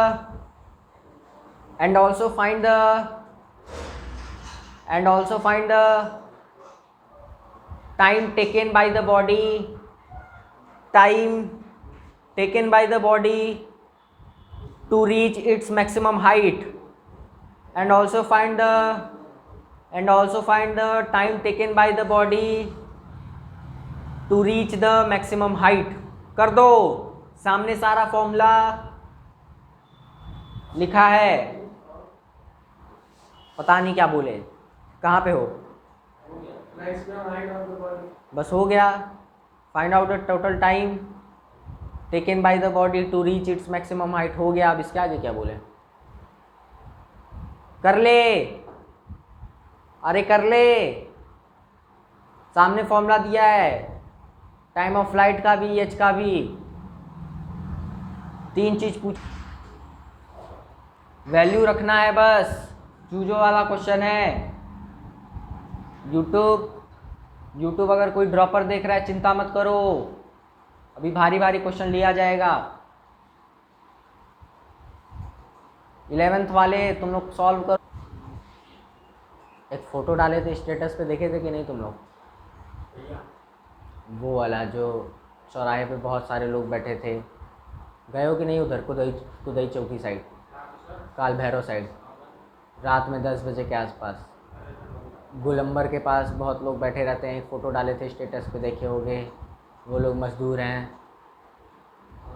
time taken by the body to reach its maximum height, and also find the time taken by the body to reach the maximum height। कर दो, सामने सारा formula लिखा है। पता नहीं क्या बोले, कहाँ पे हो? बस हो गया। Find out the total time taken by the body to reach its maximum height, हो गया। अब इसके आगे क्या बोले? कर ले, अरे कर ले, सामने फॉर्मूला दिया है, टाइम ऑफ फ्लाइट का भी, एच का भी। 3 चीज पूछ, वैल्यू रखना है बस। चूजो वाला क्वेश्चन है। यूट्यूब अगर कोई ड्रॉपर देख रहा है चिंता मत करो, अभी भारी भारी क्वेश्चन लिया जाएगा। 11th वाले तुम लोग सॉल्व करो। एक फ़ोटो डाले थे स्टेटस पे, देखे थे कि नहीं तुम लोग? वो वाला जो चौराहे पे बहुत सारे लोग बैठे थे, गए हो कि नहीं उधर? कुदई चौकी साइड, काल भैरव साइड, रात में 10 बजे के आसपास गोलंबर के पास बहुत लोग बैठे रहते हैं। एक फ़ोटो डाले थे स्टेटस पे, देखे होंगे। वो लोग मज़दूर हैं,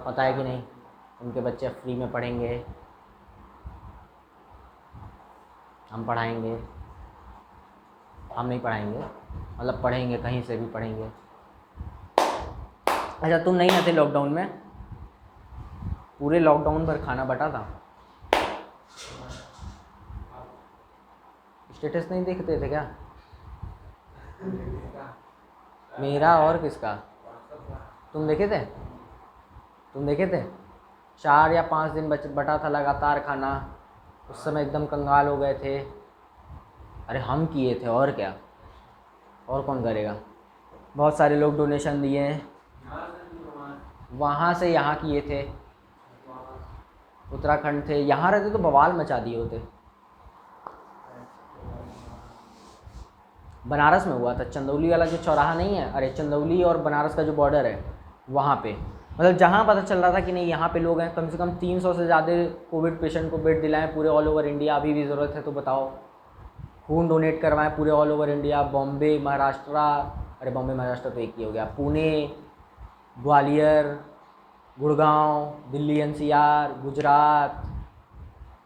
पता है कि नहीं? उनके बच्चे फ्री में पढ़ेंगे, हम पढ़ाएंगे, हम नहीं पढ़ाएंगे, मतलब पढ़ेंगे, कहीं से भी पढ़ेंगे। अच्छा तुम नहीं आते लॉकडाउन में? पूरे लॉकडाउन भर खाना बटा था। स्टेटस नहीं देखते थे क्या? मेरा और किसका? तुम देखे थे? तुम देखे थे? 4 या 5 दिन बटा था लगातार खाना। उस समय एकदम कंगाल हो गए थे। अरे हम किए थे, और क्या, और कौन करेगा। बहुत सारे लोग डोनेशन दिए हैं। वहाँ से यहाँ किए थे, उत्तराखंड थे। यहाँ रहते तो बवाल मचा दिए होते। बनारस में हुआ था, चंदौली वाला जो चौराहा नहीं है, अरे चंदौली और बनारस का जो बॉर्डर है वहाँ पे, मतलब जहाँ पता चल रहा था कि नहीं यहाँ पे लोग हैं, कम से कम 300 से ज़्यादा कोविड पेशेंट को बेड दिलाएं पूरे ऑल ओवर इंडिया। अभी भी ज़रूरत है तो बताओ। खून डोनेट करवाएं पूरे all over India. Bombay, Maharashtra, अरे बॉम्बे महाराष्ट्र तो एक ही हो गया, पुणे, ग्वालियर, गुड़गांव, दिल्ली एनसीआर, गुजरात,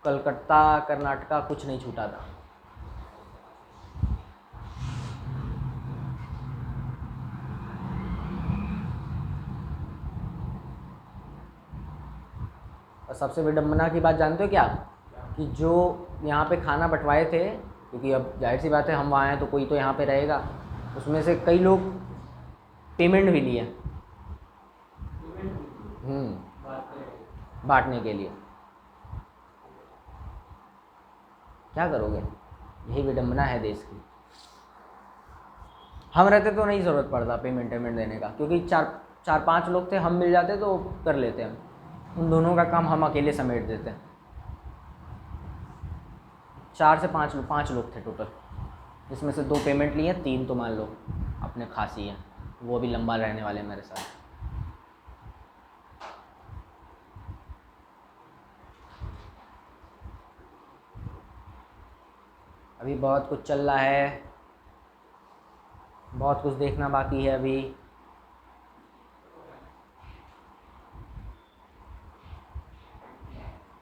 कलकत्ता, कर्नाटका, कुछ नहीं छूटा था। और सबसे विडम्बना की बात जानते हो क्या, कि जो यहाँ पे खाना बंटवाए थे, क्योंकि अब जाहिर सी बात है हम वहाँ हैं तो कोई तो यहाँ पे रहेगा, उसमें से कई लोग पेमेंट भी लिए बांटने के लिए। क्या करोगे, यही विडम्बना है देश की। हम रहते तो नहीं ज़रूरत पड़ता पेमेंट देने का, क्योंकि 4-5 लोग थे, हम मिल जाते तो कर लेते हैं। उन दोनों का काम हम अकेले समेट देते हैं। 4 से 5 लोग थे टोटल, जिसमें से 2 पेमेंट लिए, 3 तो मान लो अपने खासी हैं, वो भी लंबा रहने वाले हैं मेरे साथ। अभी बहुत कुछ चल रहा है, बहुत कुछ देखना बाकी है अभी।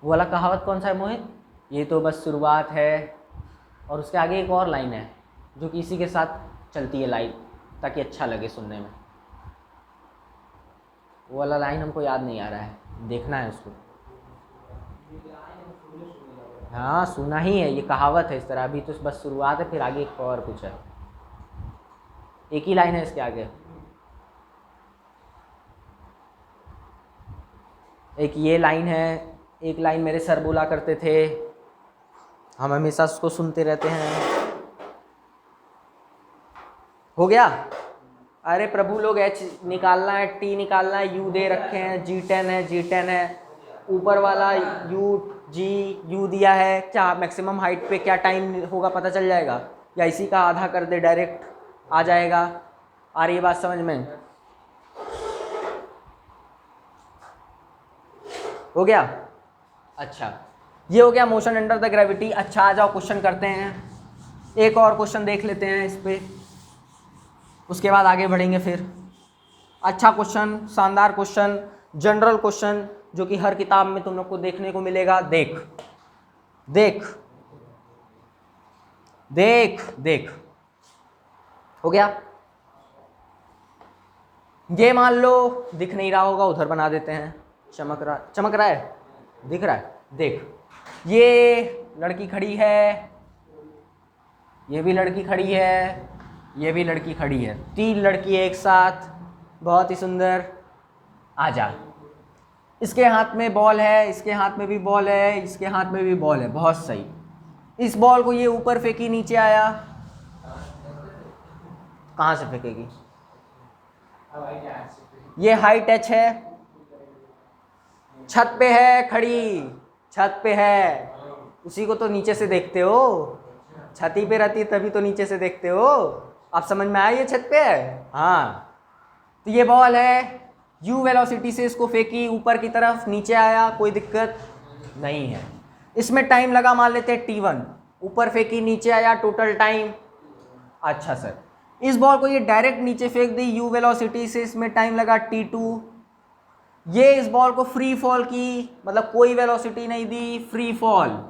वो वाला कहावत कौन सा है मोहित? ये तो बस शुरुआत है। और उसके आगे एक और लाइन है जो कि इसी के साथ चलती है लाइन, ताकि अच्छा लगे सुनने में। वो वाला लाइन हमको याद नहीं आ रहा है, देखना है उसको। हाँ सुना ही है, ये कहावत है इस तरह। अभी तो बस शुरुआत है, फिर आगे एक और कुछ है। एक ही लाइन है इसके आगे। एक ये लाइन है, एक लाइन मेरे सर बोला करते थे, हम हमेशा उसको सुनते रहते हैं। हो गया? अरे प्रभु लोग एच निकालना है, टी निकालना है, यू दे रखे हैं, G10 है, ऊपर वाला यू दिया है। क्या मैक्सिमम हाइट पे क्या टाइम होगा पता चल जाएगा, या इसी का आधा कर दे डायरेक्ट आ जाएगा। आ रही है बात समझ में? हो गया? अच्छा, ये हो गया मोशन अंडर द ग्रेविटी। अच्छा आ जाओ क्वेश्चन करते हैं, एक और क्वेश्चन देख लेते हैं इस पे, उसके बाद आगे बढ़ेंगे फिर। अच्छा क्वेश्चन, शानदार क्वेश्चन, जनरल क्वेश्चन, जो कि हर किताब में तुम लोग को देखने को मिलेगा। देख देख देख देख, हो गया? ये मान लो दिख नहीं रहा होगा, उधर बना देते हैं। चमक रहा है, दिख रहा है? देख, ये लड़की खड़ी है, ये भी लड़की खड़ी है, ये भी लड़की खड़ी है, 3 लड़की एक साथ, बहुत ही सुंदर। आजा, इसके हाथ में बॉल है, इसके हाथ में भी बॉल है, इसके हाथ में भी बॉल है, बहुत सही। इस बॉल को ये ऊपर फेंकी, नीचे आया, कहाँ से फेंकेगी? ये हाई टच है, छत पे है खड़ी, छत पे है, उसी को तो नीचे से देखते हो। छत पे रहती है तभी तो नीचे से देखते हो। आप समझ में आया ये छत पे है? हाँ, तो ये बॉल है, u वेलोसिटी से इसको फेंकी ऊपर की तरफ, नीचे आया, कोई दिक्कत नहीं है। इसमें टाइम लगा मान लेते हैं t1, ऊपर फेंकी, नीचे आया, टोटल टाइम। अच्छा सर, इस बॉल को ये डायरेक्ट नीचे फेंक दी u वेलोसिटी से, इसमें टाइम लगा t2। ये इस बॉल को फ्री फॉल की, मतलब कोई वेलोसिटी नहीं दी, फ्री फॉल,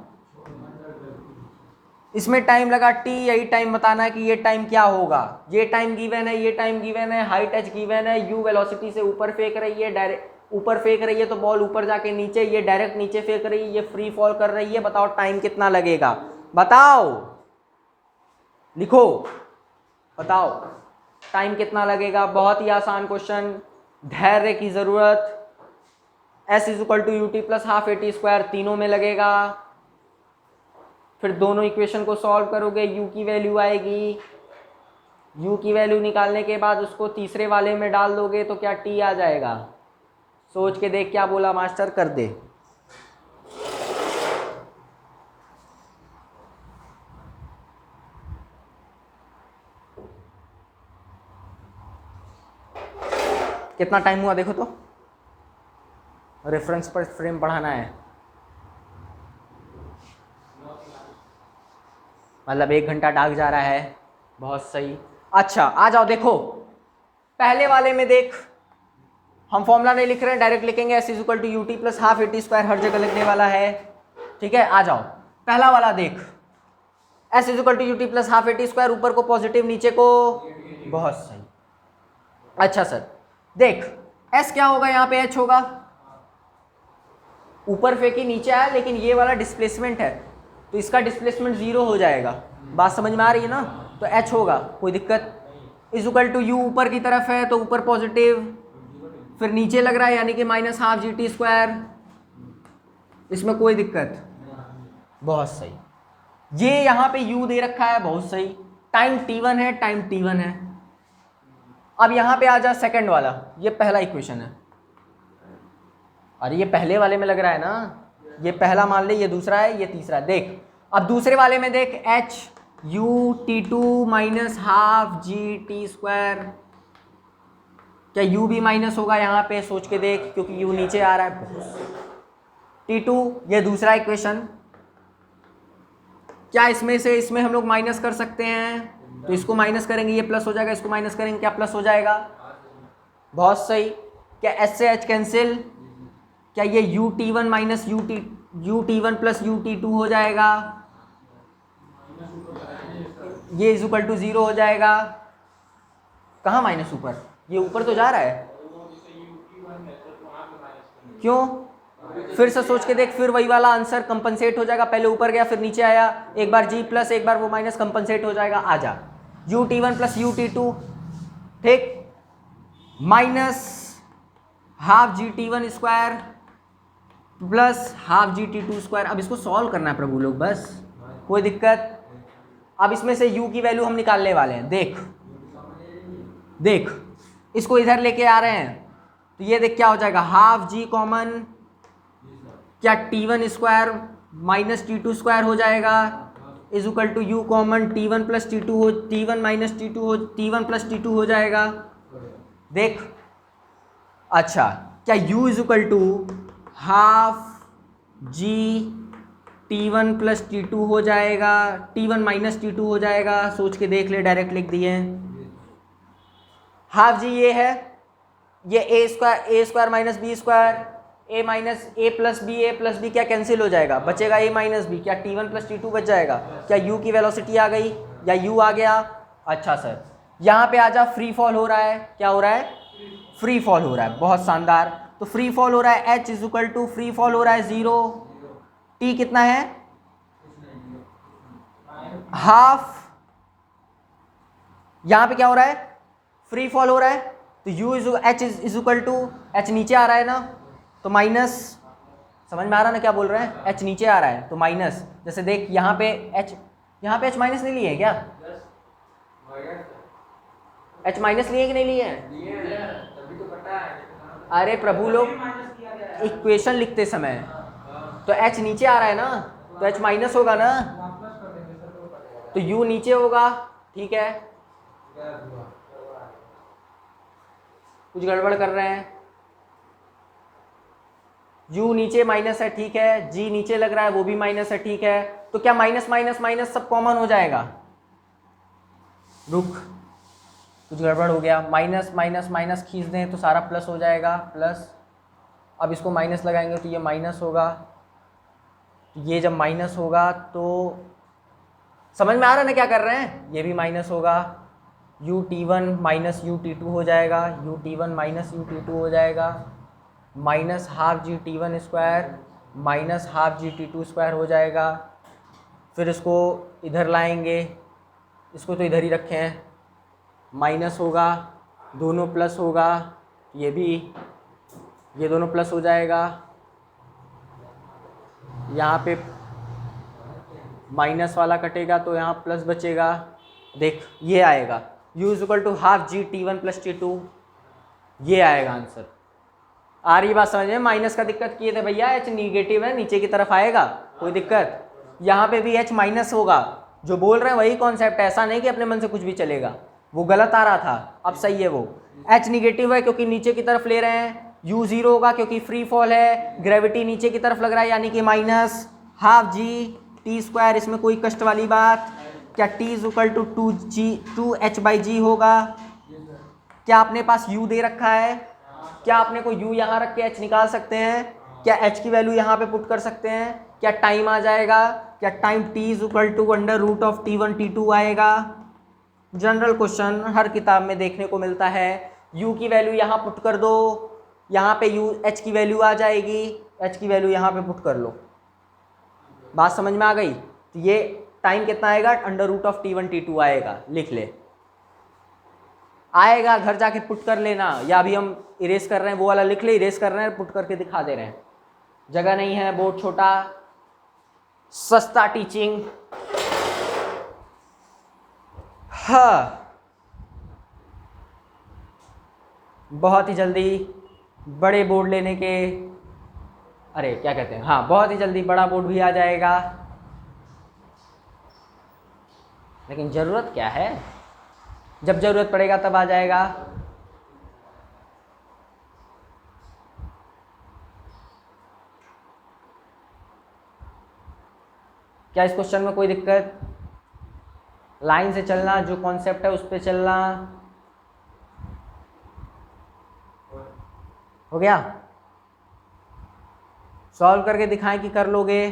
इसमें टाइम लगा t। यही टाइम बताना है कि ये टाइम क्या होगा। ये टाइम गिवन है, ये टाइम गिवन है, हाई टच गिवन है, u वेलोसिटी से ऊपर फेंक रही है, डायरेक्ट ऊपर फेंक रही है तो बॉल ऊपर जाके नीचे, ये डायरेक्ट नीचे फेंक रही है, ये फ्री फॉल कर रही है। बताओ टाइम कितना लगेगा, बताओ, लिखो, बताओ टाइम कितना लगेगा। बहुत ही आसान क्वेश्चन, धैर्य की जरूरत। s is equal to u t plus half a t square तीनों में लगेगा। फिर दोनों इक्वेशन को सॉल्व करोगे, u की वैल्यू आएगी, u की वैल्यू निकालने के बाद उसको तीसरे वाले में डाल दोगे तो क्या t आ जाएगा। सोच के देख, क्या बोला मास्टर, कर दे। कितना टाइम हुआ देखो तो, रेफरेंस पर फ्रेम बढ़ाना है, मतलब 1 घंटा डाक जा रहा है। बहुत सही। अच्छा आ जाओ, देखो पहले वाले में देख, हम फॉर्मूला नहीं लिख रहे हैं, डायरेक्ट लिखेंगे s is equal to u t plus half a t square, हर जगह लिखने वाला है, ठीक है। आ जाओ पहला वाला देख, s is equal to u t plus half a t square, ऊपर को पॉजिटिव नीचे को, बहुत सही। अच्छा सर देख, s क्या होगा यहाँ पे, h होगा, ऊपर फेंकी नीचे आया, लेकिन ये वाला डिस्प्लेसमेंट है तो इसका डिस्प्लेसमेंट 0 हो जाएगा। बात समझ में आ रही है ना, तो h होगा, कोई दिक्कत। इज इक्वल टू u ऊपर की तरफ है तो ऊपर पॉजिटिव, फिर नीचे लग रहा है यानी कि minus half g t square, इसमें कोई दिक्कत, बहुत सही। ये यहाँ पे u दे रखा है, बहुत सही। टाइम t1 है, टाइम t1 है। अब यहाँ पे आ जा सेकंड वाला, ये पहला इक्वेशन है, अरे ये पहले वाले में लग रहा है ना, ये पहला मान ले, ये दूसरा है, ये तीसरा। देख अब दूसरे वाले में देख, h u t2 minus half g t square, क्या u भी माइनस होगा यहाँ पे, सोच के देख, क्योंकि u नीचे आ रहा है। t2 ये दूसरा इक्वेशन, क्या इसमें से इसमें हम लोग माइनस कर सकते हैं, तो इसको माइनस करेंगे ये प्लस हो जाएगा, इसको माइनस करेंगे क्या प्लस हो जाएगा, बहुत सही। क्या s से h कैंसिल, क्या ये u t1 minus u t1 plus u t2 हो जाएगा, ये इज इक्वल टू 0 हो जाएगा। कहाँ माइनस ऊपर, ये ऊपर तो जा रहा है, क्यों, फिर से सोच के देख, फिर वही वाला आंसर कंपनसेट हो जाएगा, पहले ऊपर गया फिर नीचे आया, एक बार g प्लस एक बार वो माइनस कंपनसेट हो जाएगा। आ जा u t1 plus u t2, ठीक, minus half g t1 square plus half जी t2 स्क्वायर। अब इसको सॉल्व करना है प्रभु लोग, बस, कोई दिक्कत। अब इसमें से u की वैल्यू हम निकालने वाले हैं, देख देख, इसको इधर लेके आ रहे हैं तो ये देख क्या हो जाएगा, हाफ जी कॉमन, क्या t1 square minus t2 square हो जाएगा, is equal to u common t1 plus t2 हो, t1 माइनस t2 हो, t1 प्लस t2 हो जाएगा। देख अच्छा, क्या u is equal to half g t1 plus t2 हो जाएगा, t1 माइनस t2 हो जाएगा, सोच के देख ले, डायरेक्ट लिख दिए। हाफ जी ये है, ये ए स्क्वायर माइनस बी स्क्वायर, ए माइनस ए प्लस बी क्या कैंसिल हो जाएगा, बचेगा ए माइनस बी, क्या t1 प्लस t2 बच जाएगा, क्या u की वेलोसिटी आ गई या u आ गया। अच्छा सर यहाँ पे आजा, फ्री फॉल हो रहा है, क्या हो रहा है, फ्री फॉल हो रहा है, बहुत शानदार। तो फ्री फॉल हो रहा है, h is equal to free fall हो रहा है 0, t कितना है, हाफ, यहाँ पे क्या हो रहा है, फ्री फॉल हो रहा है, तो u h is equal to, h नीचे आ रहा है ना, तो माइनस, समझ में आ रहा है ना क्या बोल रहे हैं, h नीचे आ रहा है तो माइनस। जैसे देख यहाँ पे h माइनस नहीं लिए है क्या, h माइनस लिए कि नहीं लिए हैं, अरे प्रभु लोग इक्वेशन लिखते समय तो h नीचे आ रहा है ना, तो h माइनस होगा ना, तो u नीचे होगा, ठीक है। कुछ गड़बड़ कर रहे हैं, u नीचे माइनस है, ठीक है, g नीचे लग रहा है वो भी माइनस है, ठीक है। तो क्या माइनस माइनस माइनस सब कॉमन हो जाएगा, रुक कुछ गड़बड़ हो गया, माइनस माइनस माइनस खींच दें तो सारा प्लस हो जाएगा, प्लस। अब इसको माइनस लगाएंगे तो ये माइनस होगा, तो ये जब माइनस होगा तो समझ में आ रहा है ना क्या कर रहे हैं, ये भी माइनस होगा, u t1 minus u t2 हो जाएगा, u t1 minus u t2 हो जाएगा, minus half g t one square minus half g t two square हो जाएगा। फिर इसको इधर लाएंगे, इसको तो इधर ही रखे हैं, माइनस होगा, दोनों प्लस होगा, ये भी, ये दोनों प्लस हो जाएगा, यहाँ पे माइनस वाला कटेगा तो यहाँ प्लस बचेगा। देख ये आएगा u is equal to half g t one plus t two, ये आएगा आंसर। आ रही बात समझ में? माइनस का दिक्कत किए थे भैया, h निगेटिव है, नीचे की तरफ आएगा, कोई दिक्कत? यहाँ पे भी h माइनस होगा, जो बोल रहे हैं वही कॉन्सेप्ट है, ऐसा नहीं कि अपने मन से कुछ भी चलेगा, वो गलत आ रहा था, अब सही है वो। h निगेटिव है क्योंकि नीचे की तरफ ले रहे हैं, u जीरो होगा क्योंकि फ्री फॉल है, ग्रेविटी नीचे की तरफ लग रहा है यानी कि minus half g t square, इसमें कोई कष्ट वाली बात? क्या t is equal to two h by g होगा? क्या अपने पास u दे रखा है? क्या आपने को u यहाँ रख के h निकाल सकते हैं? क्या h की वैल्यू यहाँ पे पुट कर सकते हैं? क्या टाइम आ जाएगा? क्या time t is equal to under root of T one T two आएगा? जनरल क्वेश्चन हर किताब में देखने को मिलता है। u की वैल्यू यहाँ पुट कर दो, यहाँ पे h की वैल्यू आ जाएगी, h की वैल्यू यहाँ पे पुट कर लो। बात समझ में आ गई? तो ये टाइम कितना आएगा? Under root of T one T two आएगा, लिख ले, आएगा, घर जाके पुट कर लेना, या अभी हम इरेज कर रहे हैं वो वाला लिख ले, इरेज कर रहे हैं पुट करके दिखा दे रहे हैं, जगह नहीं है, बोर्ड छोटा, सस्ता टीचिंग। हाँ बहुत ही जल्दी बड़े बोर्ड लेने के, अरे क्या कहते हैं, हाँ बहुत ही जल्दी बड़ा बोर्ड भी आ जाएगा, लेकिन ज़रूरत क्या है? जब ज़रूरत पड़ेगा तब आ जाएगा। क्या इस क्वेश्चन में कोई दिक्कत? लाइन से चलना, जो कॉन्सेप्ट है उस पे चलना, हो गया? सॉल्व करके दिखाएं कि कर लोगे?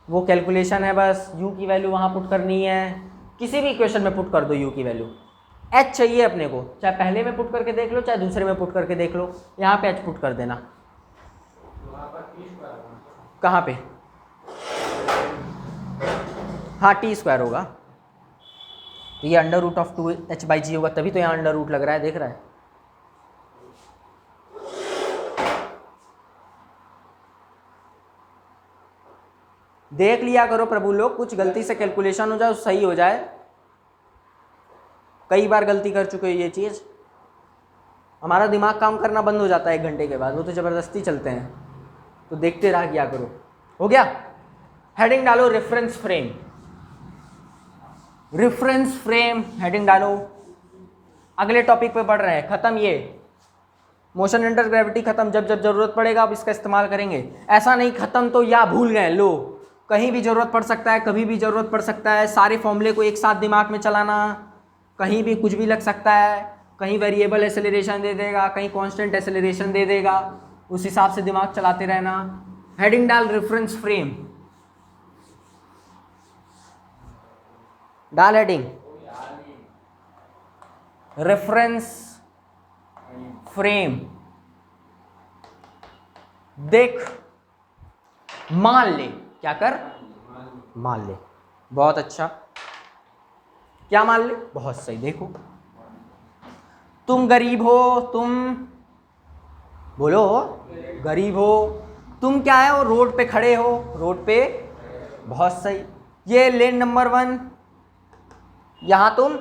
वो कैलकुलेशन है बस, u की वैल्यू वहाँ पुट करनी है, किसी भी इक्वेशन में पुट कर दो u की वैल्यू। h चाहिए अपने को, चाहे पहले में पुट करके देख लो चाहे दूसरे में पुट करके देख लो, यहाँ पे h पुट कर देना। कहाँ पे? हाँ टी स्क्वायर होगा, तो ये under root of two h by g होगा, तभी तो यहाँ अंडर रूट लग रहा है, देख रहा है? देख लिया करो प्रभु लोग, कुछ गलती से कैलकुलेशन हो जाए सही हो जाए, कई बार गलती कर चुके ये चीज़, हमारा दिमाग काम करना बंद हो जाता है 1 घंटे के बाद, वो तो ज़बरदस्ती चलते हैं, तो देखते रहा किया करो। हो गया? हेडिंग डालो reference frame, reference frame heading डालो। अगले टॉपिक पे बढ़ रहे हैं, खत्म ये मोशन अंडर ग्रेविटी खत्म, जब जब जरूरत पड़ेगा आप इसका इस्तेमाल करेंगे, ऐसा नहीं खत्म तो या भूल गए, लो कहीं भी जरूरत पड़ सकता है, कभी भी जरूरत पड़ सकता है, सारे फॉर्मूले को एक साथ दिमाग में चलाना, कहीं भी कुछ भी लग सकता है, कहीं वेरिएबल एक्सेलरेशन दे देगा, कहीं कांस्टेंट एक्सेलरेशन दे देगा, उस हिसाब से दिमाग चलाते रहना। हेडिंग डाल रेफरेंस फ्रेम, डाल हेडिंग रेफरेंस फ्रेम। देख मान ले, क्या कर? मान ले, बहुत अच्छा, क्या मान ले? बहुत सही। देखो तुम गरीब हो, तुम बोलो गरीब हो, तुम क्या है, वो रोड पे खड़े हो, रोड पे, बहुत सही, ये लेन नंबर 1, यहाँ तुम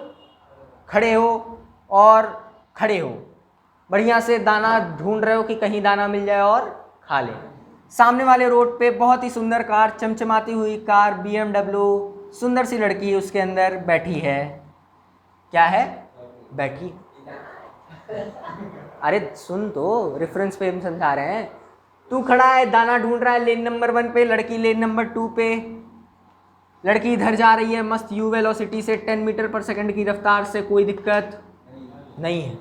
खड़े हो और खड़े हो, बढ़िया से दाना ढूंढ रहे हो कि कहीं दाना मिल जाए और खा ले। सामने वाले रोड पे बहुत ही सुंदर कार, चमचमाती हुई कार BMW, सुंदर सी लड़की उसके अंदर बैठी है, क्या है? बैठी। अरे सुन तो, रेफरेंस पे हम समझा रहे हैं, तू खड़ा है, दाना ढूंढ रहा है लेन नंबर 1 पे, लड़की लेन नंबर 2 पे, लड़की इधर जा रही है मस्त यू वेलोसिटी से 10 मीटर पर सेकंड की रफ्तार से, कोई दिक्कत नहीं है।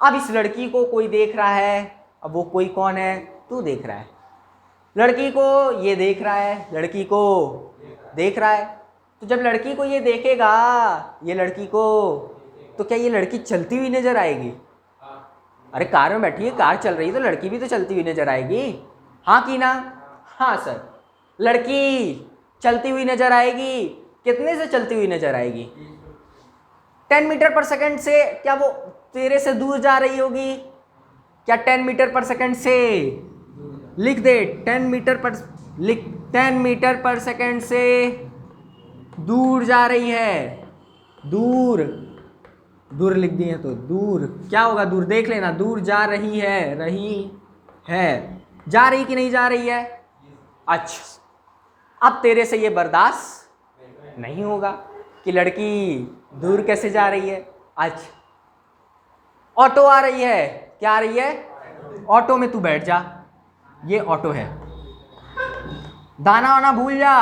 अब इस लड़की को कोई देख रहा है, अब वो कोई कौन है? तू देख रहा है, लड़की को ये देख रहा है, लड़की को देख रहा है, तो जब लड़की को ये देखेगा, ये लड़की को, तो क्या ये लड़की चलती हुई नजर आएगी? अरे कार में बैठी है, कार चल रही है तो लड़की भी तो चलती हुई नजर आएगी, हाँ कि ना? हाँ सर, लड़की चलती हुई नजर आएगी। कितने से चलती हुई नजर आएगी? 10 मीटर पर सेकंड से। क्या वो तेरे से दूर जा रही होगी? क्या 10 मीटर पर सेकंड से? लिख दे 10 मीटर पर, लिख 10 मीटर पर सेकंड से दूर जा रही है। दूर, दूर लिख दिए तो दूर क्या होगा? दूर देख लेना, दूर जा रही है, रही है, जा रही कि नहीं जा रही है? अच्छा, अब तेरे से ये बर्दाश्त नहीं होगा कि लड़की दूर कैसे जा रही है। अच्छा, ऑटो आ रही है, क्या आ रही है? ऑटो में तू बैठ जा, ये ऑटो है। दाना वाना भूल जा,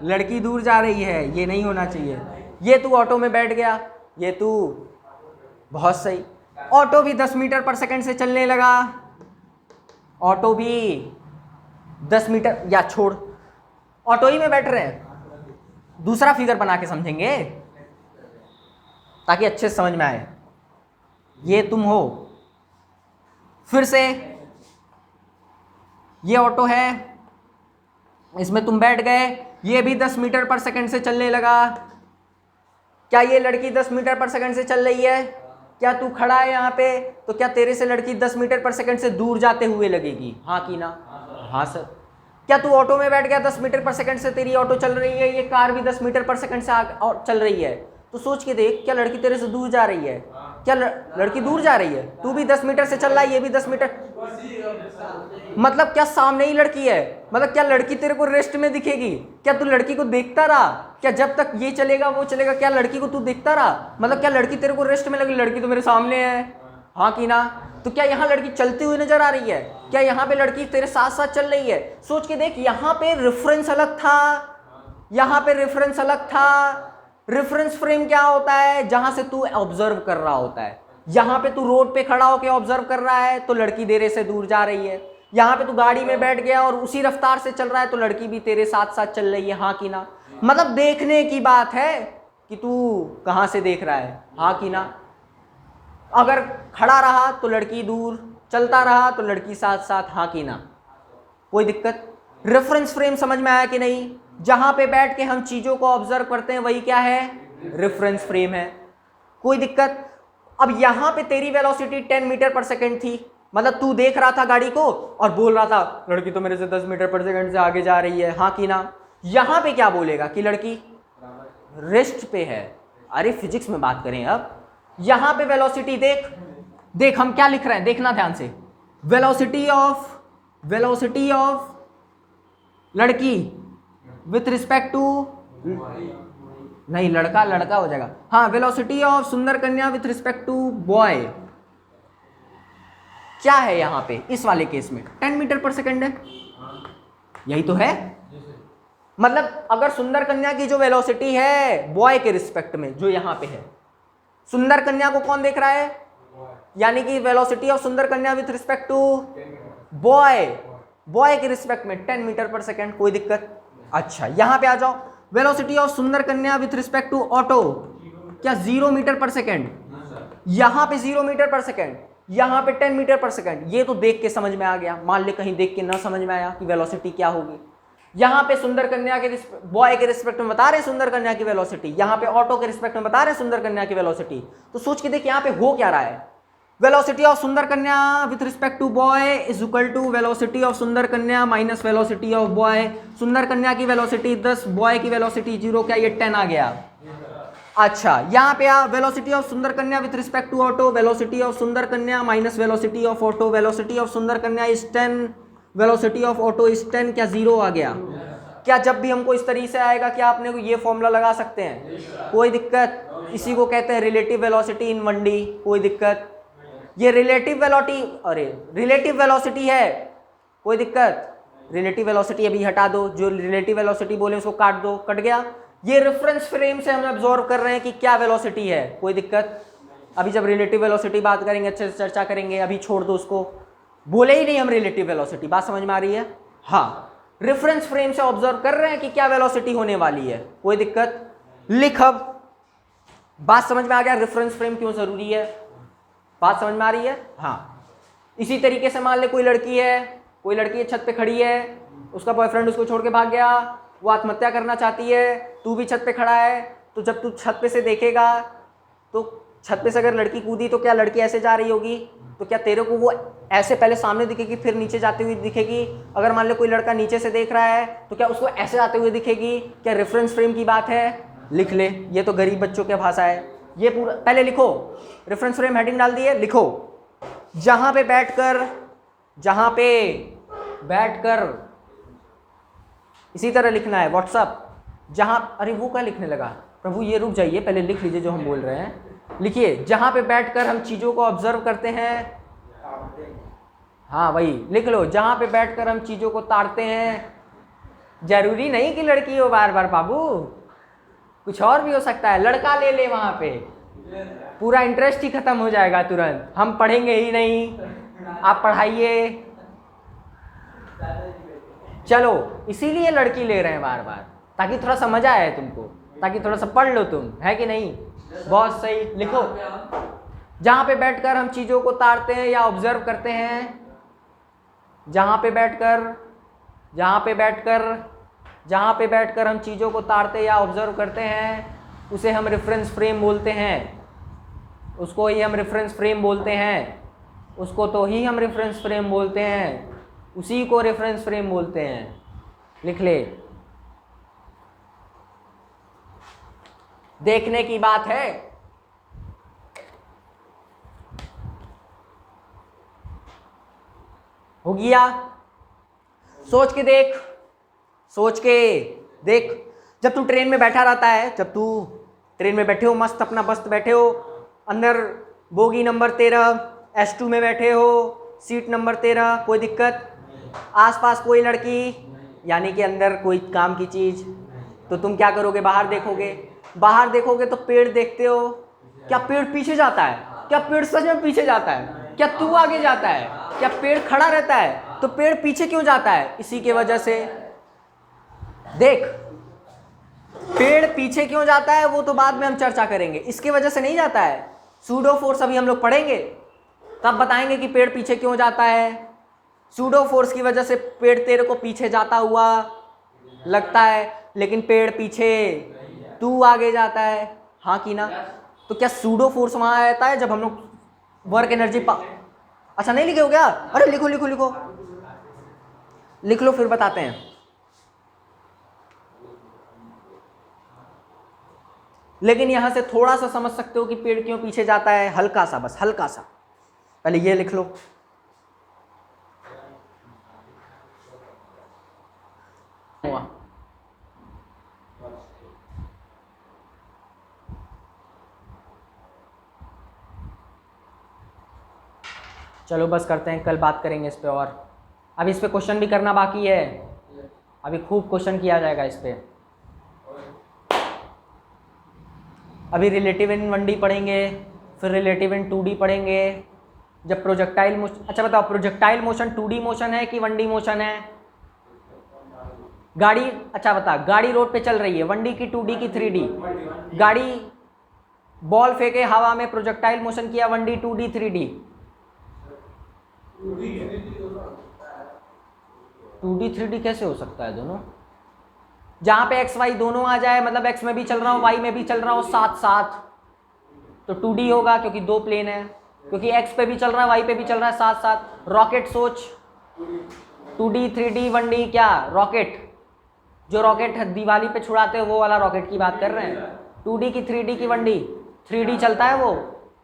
लड़की दूर जा रही है, ये नहीं होना चाहिए। ये तू ऑटो में बैठ गया, ये तू, बहुत सही। ऑटो भी 10 मीटर पर सेकंड से चलने लगा, ऑटो भी 10 मीटर, या छोड़, ऑटो ही में बैठ रहे हैं, दूसरा फिगर बना के समझेंगे ताकि अच्छे से समझ में आए। ये तुम हो, फिर से ये ऑटो है, इसमें तुम बैठ गए, ये भी 10 मीटर पर सेकंड से चलने लगा। क्या ये लड़की 10 मीटर पर सेकंड से चल रही है? क्या तू खड़ा है यहाँ पे, तो क्या तेरे से लड़की 10 मीटर पर सेकंड से दूर जाते हुए लगेगी, हाँ कि ना? हाँ सर। क्या तू ऑटो में बैठ गया, 10 मीटर पर सेकंड से तेरी ऑटो चल रही है, ये कार भी 10 मीटर पर सेकंड से चल रही है, तो सोच के देख, क्या लड़की तेरे से दूर जा रही है? क्या लड़की दूर जा रही है? तू भी 10 मीटर से चल रहा है, ये भी 10 मीटर, मतलब क्या सामने ही लड़की है? मतलब क्या लड़की तेरे को रेस्ट में दिखेगी? क्या तू लड़की को देखता रहा? क्या जब तक ये चलेगा वो चलेगा, क्या लड़की को तू देखता रहा? मतलब क्या लड़की तेरे को रेस्ट में लगी? लड़की तो मेरे सामने है, हाँ कि ना? तो क्या यहाँ लड़की चलती हुई नजर आ रही है? क्या यहाँ पे लड़की तेरे साथ साथ चल रही है? सोच के देख, यहाँ पे रेफरेंस अलग था, यहाँ पे रेफरेंस अलग था। रेफरेंस फ्रेम क्या होता है? जहां से तू ऑब्जर्व कर रहा होता है। यहाँ पे तू रोड पे खड़ा होकर ऑब्जर्व कर रहा है तो लड़की तेरे से दूर जा रही है। यहाँ पे तू गाड़ी में बैठ गया और उसी रफ्तार से चल रहा है तो लड़की भी तेरे साथ साथ चल रही है, हाँ कि ना? मतलब देखने की बात है कि तू कहाँ से देख रहा है, हाँ कि ना? अगर खड़ा रहा तो लड़की दूर, चलता रहा तो लड़की साथ साथ, हाँ कि ना? कोई दिक्कत? रेफरेंस फ्रेम समझ में आया कि नहीं? जहां पे बैठ के हम चीजों को ऑब्जर्व करते हैं वही क्या है? रेफरेंस फ्रेम है। कोई दिक्कत? अब यहां पे तेरी वेलोसिटी 10 मीटर पर सेकंड थी, मतलब तू देख रहा था गाड़ी को और बोल रहा था लड़की तो मेरे से 10 मीटर पर सेकंड से आगे जा रही है, हाँ कि ना? यहां पे क्या बोलेगा कि लड़की रेस्ट पे है। अरे फिजिक्स में बात करें अब। यहां पे वेलोसिटी देख, देख हम क्या लिख रहे हैं, देखना ध्यान से। वेलोसिटी ऑफ लड़की विथ रिस्पेक्ट टू, नहीं लड़का लड़का हो जाएगा, हाँ, velocity of sundar kanya with respect to boy क्या है यहां पे? इस वाले केस में 10 मीटर पर सेकंड है, यही तो है। मतलब अगर सुंदर कन्या की जो वेलोसिटी है बॉय के रिस्पेक्ट में, जो यहां पे है, सुंदर कन्या को कौन देख रहा है? यानी कि velocity of sundar kanya with respect to boy, boy के रिस्पेक्ट में 10 मीटर पर सेकंड। कोई दिक्कत? अच्छा, यहां पे आ जाओ, velocity of sundar kanya with respect to auto क्या 0 मीटर पर सेकंड? यहां पे 0 मीटर पर सेकंड, यहां पे 10 मीटर पर सेकंड। ये तो देख के समझ में आ गया। मान ले कहीं देख के ना समझ में आया कि वेलोसिटी क्या होगी। यहां पे सुंदर कन्या के बॉय के रिस्पेक्ट में बता रहे हैं सुंदर कन्या की वेलोसिटी, यहां पे ऑटो के रिस्पेक्ट में बता रहे हैं सुंदर कन्या की वेलोसिटी। तो सोच के देख यहां पे हो क्या रहा है। Velocity of sundar kanya with respect to boy is equal to velocity of sundar kanya minus velocity of boy. सुंदर कन्या की वेलोसिटी 10, बॉय की वेलोसिटी 0, क्या ये 10 आ गया? अच्छा, यहाँ पे आ, velocity of sundar kanya with respect to auto, velocity of sundar kanya minus velocity of auto, velocity of sundar kanya is 10, velocity of auto is 10, क्या 0 आ गया? क्या जब भी हमको इस तरीके से आएगा क्या आपने को ये फॉर्मूला लगा सकते हैं? कोई दिक्कत? इसी को कहते हैं रिलेटिव वेलोसिटी इन 1D। कोई दिक्कत? ये रिलेटिव वेलोसिटी, अरे रिलेटिव वेलोसिटी है, कोई दिक्कत? रिलेटिव वेलोसिटी अभी हटा दो, जो रिलेटिव वेलोसिटी बोले उसको काट दो, कट गया। ये रेफरेंस फ्रेम से हम ऑब्जर्व कर रहे हैं कि क्या वेलोसिटी है। कोई दिक्कत? अभी जब रिलेटिव वेलोसिटी बात करेंगे अच्छे से चर्चा करेंगे, अभी छोड़ दो उसको, बोले ही नहीं हम रिलेटिव वेलोसिटी। बात समझ में आ रही है? हाँ, रेफरेंस फ्रेम से ऑब्जर्व कर रहे हैं कि क्या वेलोसिटी होने वाली है। कोई दिक्कत? लिख अब। बात समझ में आ गया रेफरेंस फ्रेम क्यों जरूरी है? बात समझ में आ रही है? हाँ, इसी तरीके से मान ले कोई लड़की है छत पे खड़ी है, उसका बॉयफ्रेंड उसको छोड़ के भाग गया, वो आत्महत्या करना चाहती है, तू भी छत पे खड़ा है, तो जब तू छत पे से देखेगा तो छत पे से अगर लड़की कूदी तो क्या लड़की ऐसे जा रही होगी, तो क्या तेरे को वो ऐसे पहले सामने दिखेगी फिर नीचे जाती हुई दिखेगी? अगर मान लो कोई लड़का नीचे से देख रहा है तो क्या उसको ऐसे आते हुए दिखेगी? क्या रेफरेंस फ्रेम की बात है? लिख ले, ये तो गरीब बच्चों की भाषा है। ये पूरा पहले लिखो, रेफरेंस फ्रेम हेडिंग डाल दिए, लिखो जहां पे बैठकर इसी तरह लिखना है व्हाट्सअप जहां, अरे वो क्या लिखने लगा प्रभु, ये रुक जाइए, पहले लिख लीजिए जो हम बोल रहे हैं। लिखिए जहां पे बैठकर हम चीजों को ऑब्जर्व करते हैं, हाँ वही लिख लो, जहां पे बैठकर हम चीजों को ताड़ते हैं। जरूरी नहीं कि लड़की हो बार बार बाबू, कुछ और भी हो सकता है, लड़का ले ले, वहां पे पूरा इंटरेस्ट ही खत्म हो जाएगा तुरंत, हम पढ़ेंगे ही नहीं, आप पढ़ाइए। चलो इसीलिए लड़की ले रहे हैं बार बार, ताकि थोड़ा समझ आए तुमको, ताकि थोड़ा सा पढ़ लो तुम, है कि नहीं? बहुत सही, लिखो जहां पे बैठकर हम चीजों को ताड़ते हैं या ऑब्जर्व करते हैं, जहां पे बैठकर हम चीजों को ताड़ते या ऑब्जर्व करते हैं, उसे हम रेफरेंस फ्रेम बोलते हैं, उसको ही हम रेफरेंस फ्रेम बोलते हैं, उसको तो ही हम रेफरेंस फ्रेम बोलते हैं, उसी को रेफरेंस फ्रेम बोलते हैं। लिख ले, देखने की बात है, हो गया? सोच के देख, जब तू ट्रेन में बैठा रहता है, जब तू ट्रेन में बैठे हो, मस्त अपना मस्त बैठे हो, अंदर बोगी नंबर 13 S2 में बैठे हो, सीट नंबर 13, कोई दिक्कत, आसपास कोई लड़की, यानी कि अंदर कोई काम की चीज, तो तुम क्या करोगे? बाहर देखोगे तो पेड़ देखते हो, क्या पेड़ पीछे जाता है? क्या पेड़ सच में पीछे जाता है? क्या तू आगे जाता है? क्या पेड़ खड़ा रहता है? तो पेड़ पीछे क्यों जाता है? इसी के वजह से देख, पेड़ पीछे क्यों जाता है वो तो बाद में हम चर्चा करेंगे, इसके वजह से नहीं जाता है। सूडो फोर्स अभी हम लोग पढ़ेंगे, तब बताएंगे कि पेड़ पीछे क्यों जाता है। सूडो फोर्स की वजह से पेड़ तेरे को पीछे जाता हुआ लगता है, लेकिन पेड़ पीछे, तू आगे जाता है, हाँ कि ना? तो क्या सूडो फोर्स वहां आता है जब हम लोग वर्क एनर्जी अच्छा नहीं लिखे हो क्या? अरे लिखो, लिख लो फिर बताते हैं। लेकिन यहां से थोड़ा सा समझ सकते हो कि पेड़ क्यों पीछे जाता है, हल्का सा, बस हल्का सा। पहले ये लिख लो, चलो बस करते हैं, कल बात करेंगे इस पे। और अभी इस पे क्वेश्चन भी करना बाकी है, अभी खूब क्वेश्चन किया जाएगा इस पे। अभी रिलेटिव इन 1D पढ़ेंगे, फिर रिलेटिव इन 2D पढ़ेंगे। जब प्रोजेक्टाइल मोशन, अच्छा बताओ, प्रोजेक्टाइल मोशन 2D मोशन है कि 1D मोशन है? गाड़ी, अच्छा बता, गाड़ी रोड पे चल रही है, 1D की 2D की 3D? गाड़ी बॉल फेंके हवा में, प्रोजेक्टाइल मोशन किया, 1D 2D 3D? 2D 3D कैसे हो सकता है दोनों? जहां पे x y दोनों आ जाए, मतलब x में भी चल रहा हूं y में भी चल रहा हूं साथ साथ, तो 2D होगा, क्योंकि दो प्लेन है, क्योंकि x पे भी चल रहा है y पे भी चल रहा है साथ साथ। रॉकेट सोच, 2D 3D 1D क्या? रॉकेट, जो रॉकेट दिवाली पे छुड़ाते हो वो वाला रॉकेट की बात कर रहे हैं। 2D की 3D की 1D? 3D चलता है, वो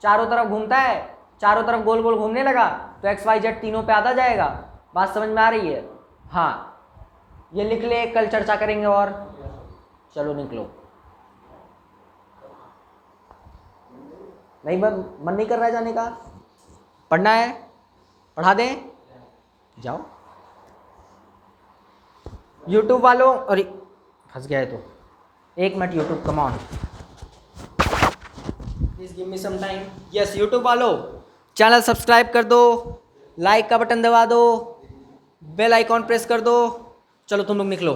चारों तरफ घूमता है, चारों तरफ गोल गोल घूमने लगा, तो x y z तीनों पे आता जाएगा। बात समझ में आ रही है? हाँ, ये लिख ले, कल चर्चा करेंगे। और चलो निकलो, नहीं मन नहीं कर रहा है जाने का? पढ़ना है, पढ़ा दें, जाओ। YouTube वालों, अरे फंस गया है तो 1 minute, YouTube come on, please give me some time. Yes, YouTube वालों चैनल सब्सक्राइब कर दो, लाइक का बटन दबा दो, बेल आइकॉन प्रेस कर दो। चलो तुम लोग निकलो।